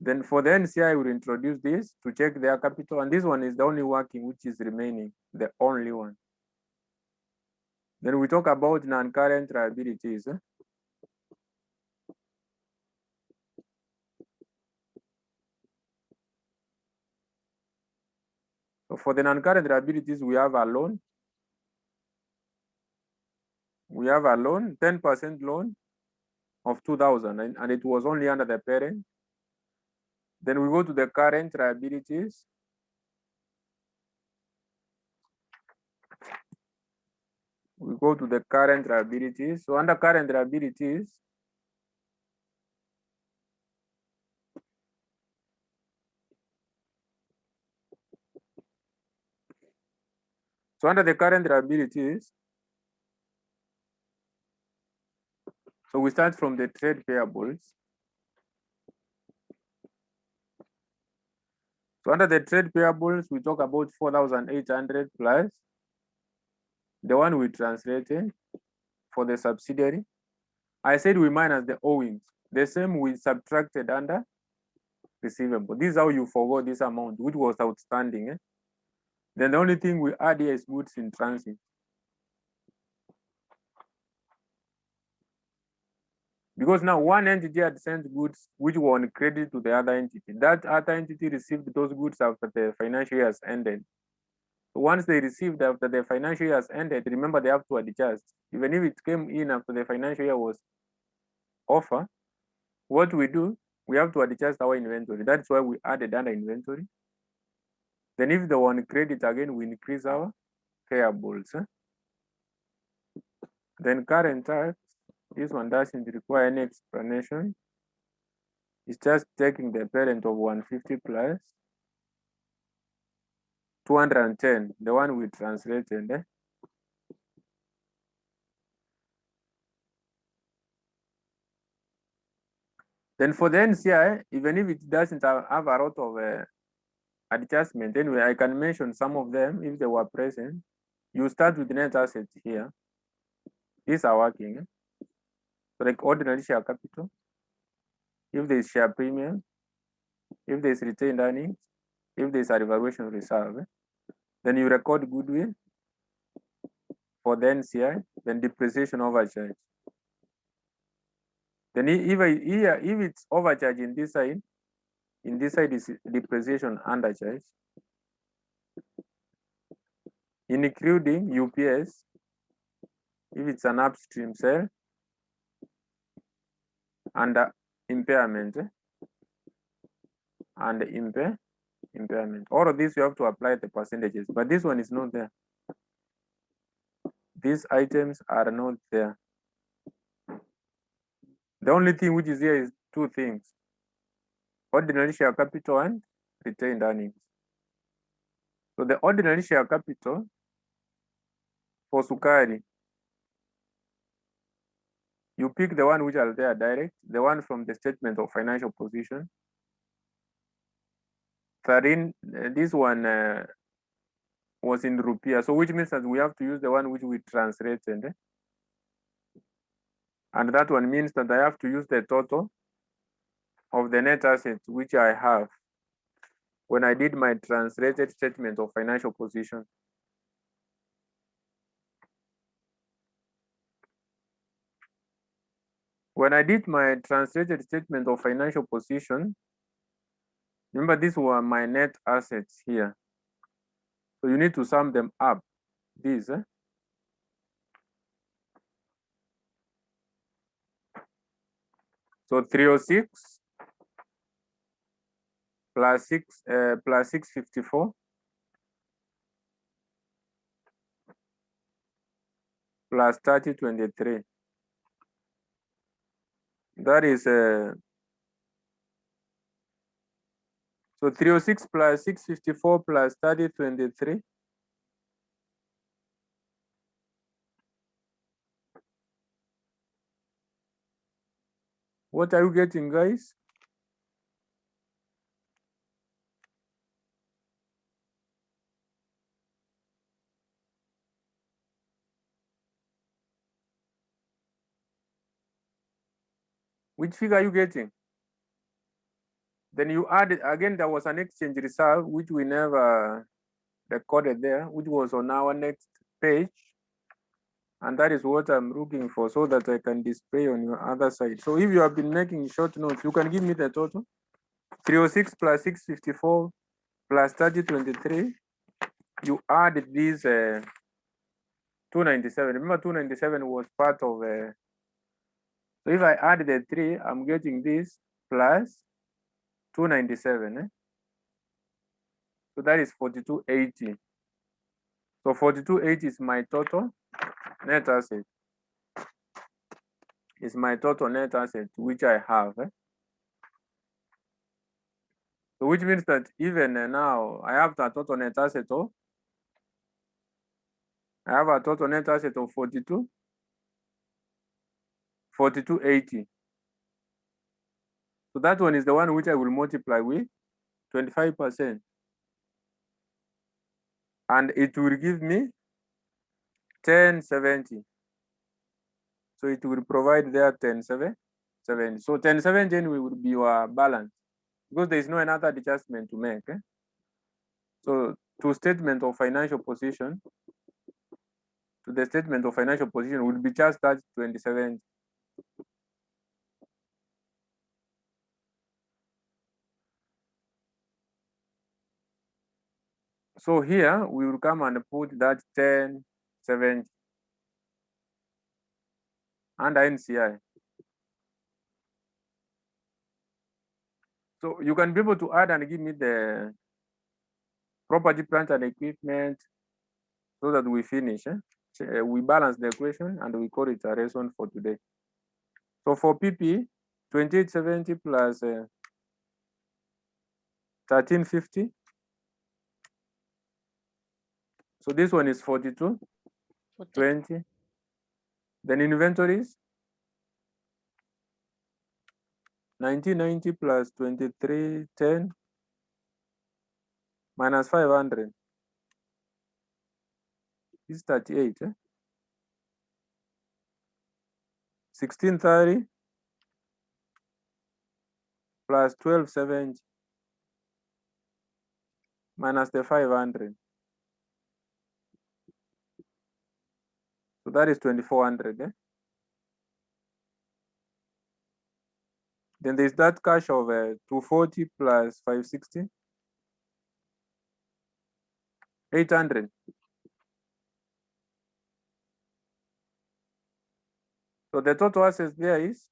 Then for the NCI, we'll introduce this to check their capital. And this one is the only working which is remaining, the only one. Then we talk about non-current liabilities. So for the non-current liabilities, we have a loan. We have a loan, 10% loan of 2,000, and it was only under the parent. Then we go to the current liabilities. We go to the current liabilities. So under current liabilities, so under the current liabilities, so we start from the trade payables. So under the trade payables, we talk about 4,800 plus the one we translated for the subsidiary. I said we minus the owings. The same we subtracted under receivable. This is how you forgot this amount, which was outstanding. Then the only thing we add here is goods in transit. Because now one entity had sent goods which were on credit to the other entity. That other entity received those goods after the financial year has ended. So once they received after the financial year has ended, remember they have to adjust. Even if it came in after the financial year was over, what we do, we have to adjust our inventory. That's why we added under inventory. Then if they were on credit again, we increase our payables. Then current tax, this one doesn't require any explanation. It's just taking the parent of 150 plus 210, the one we translated. Then for the NCI, even if it doesn't have a lot of adjustment, anyway, I can mention some of them if they were present. You start with net assets here. These are working. So like ordinary share capital, if there's share premium, if there's retained earnings, if there's a revaluation reserve, then you record goodwill for the NCI, then depreciation overcharge. Then if it's overcharge in this side is depreciation undercharge, including UPS, if it's an upstream sale, and impairment, and impairment. All of this you have to apply the percentages, but this one is not there. These items are not there. The only thing which is here is two things: ordinary share capital and retained earnings. So the ordinary share capital for Sukari, you pick the one which are there direct, the one from the statement of financial position. This one was in rupiah, so which means that we have to use the one which we translated. And that one means that I have to use the total of the net assets which I have when I did my translated statement of financial position. When I did my translated statement of financial position, remember these were my net assets here. So you need to sum them up, these. So 306 plus 654 plus 3023. That is so 306 plus 654 plus 3023. What are you getting, guys? Which figure are you getting? Then you add again, there was an exchange reserve which we never recorded there, which was on our next page. And that is what I'm looking for so that I can display on your other side. So if you have been making short notes, you can give me the total. 306 plus 654 plus 3023 you add these 297. Remember, 297 was part of so if I add the 3, I'm getting this plus 297. So that is 4280. So 4280 is my total net asset. Is my total net asset which I have. So which means that even now I have a total net asset of 4280. So that one is the one which I will multiply with 25%. And it will give me 1070. So it will provide there 1070. So 1070 will be your balance because there is no another adjustment to make. So to statement of financial position, to the statement of financial position will be just that 27. So here we will come and put that 1070 under NCI. So you can be able to add and give me the property, plant and equipment so that we finish. We balance the equation and we call it a lesson for today. So for PP, 2870 plus 1350. So this one is 42, 20. Then inventories, 1990 plus 2310 minus 500 is 38. 1630 plus 1270 minus the 500. So that is 2400. Then there's that cash of 240 plus 560, 800. So the total assets there is,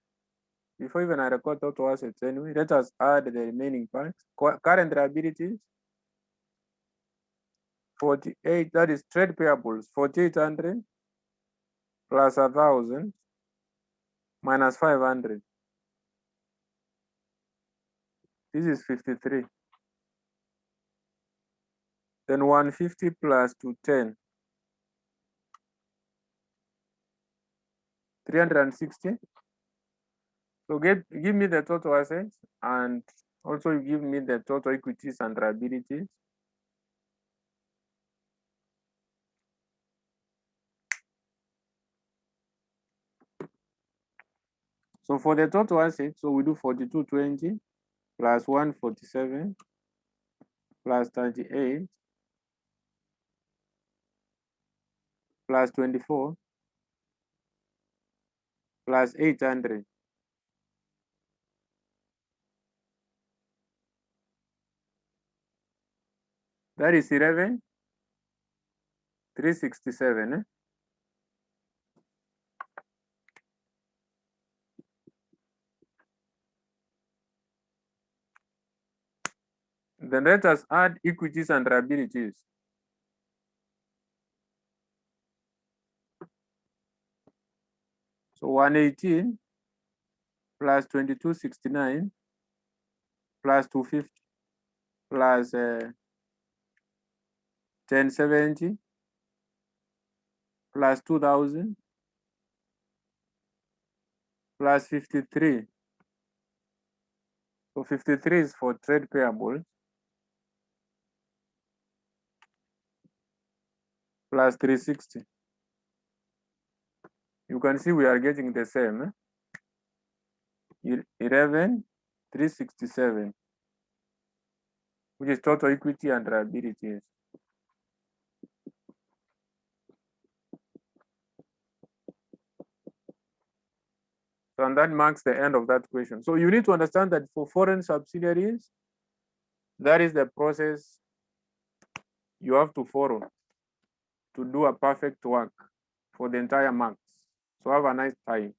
before even I record total assets anyway, let us add the remaining parts. Current liabilities, 48, that is trade payables, 4800 plus 1000 minus 500. This is 53. Then 150 plus 210, 360. So give me the total assets and also give me the total equities and liabilities. So for the total assets, so we do 4220 plus 147 plus 38 plus 24 plus 800. That is 11,367. Then let us add equities and liabilities. So 118 plus 2269 plus 250 plus 1070 plus 2000 plus 53. So 53 is for trade payables plus 360. You can see we are getting the same. 11,367, which is total equity and liabilities. So, and that marks the end of that question. So you need to understand that for foreign subsidiaries, that is the process you have to follow to do a perfect work for the entire marks. So have a nice time.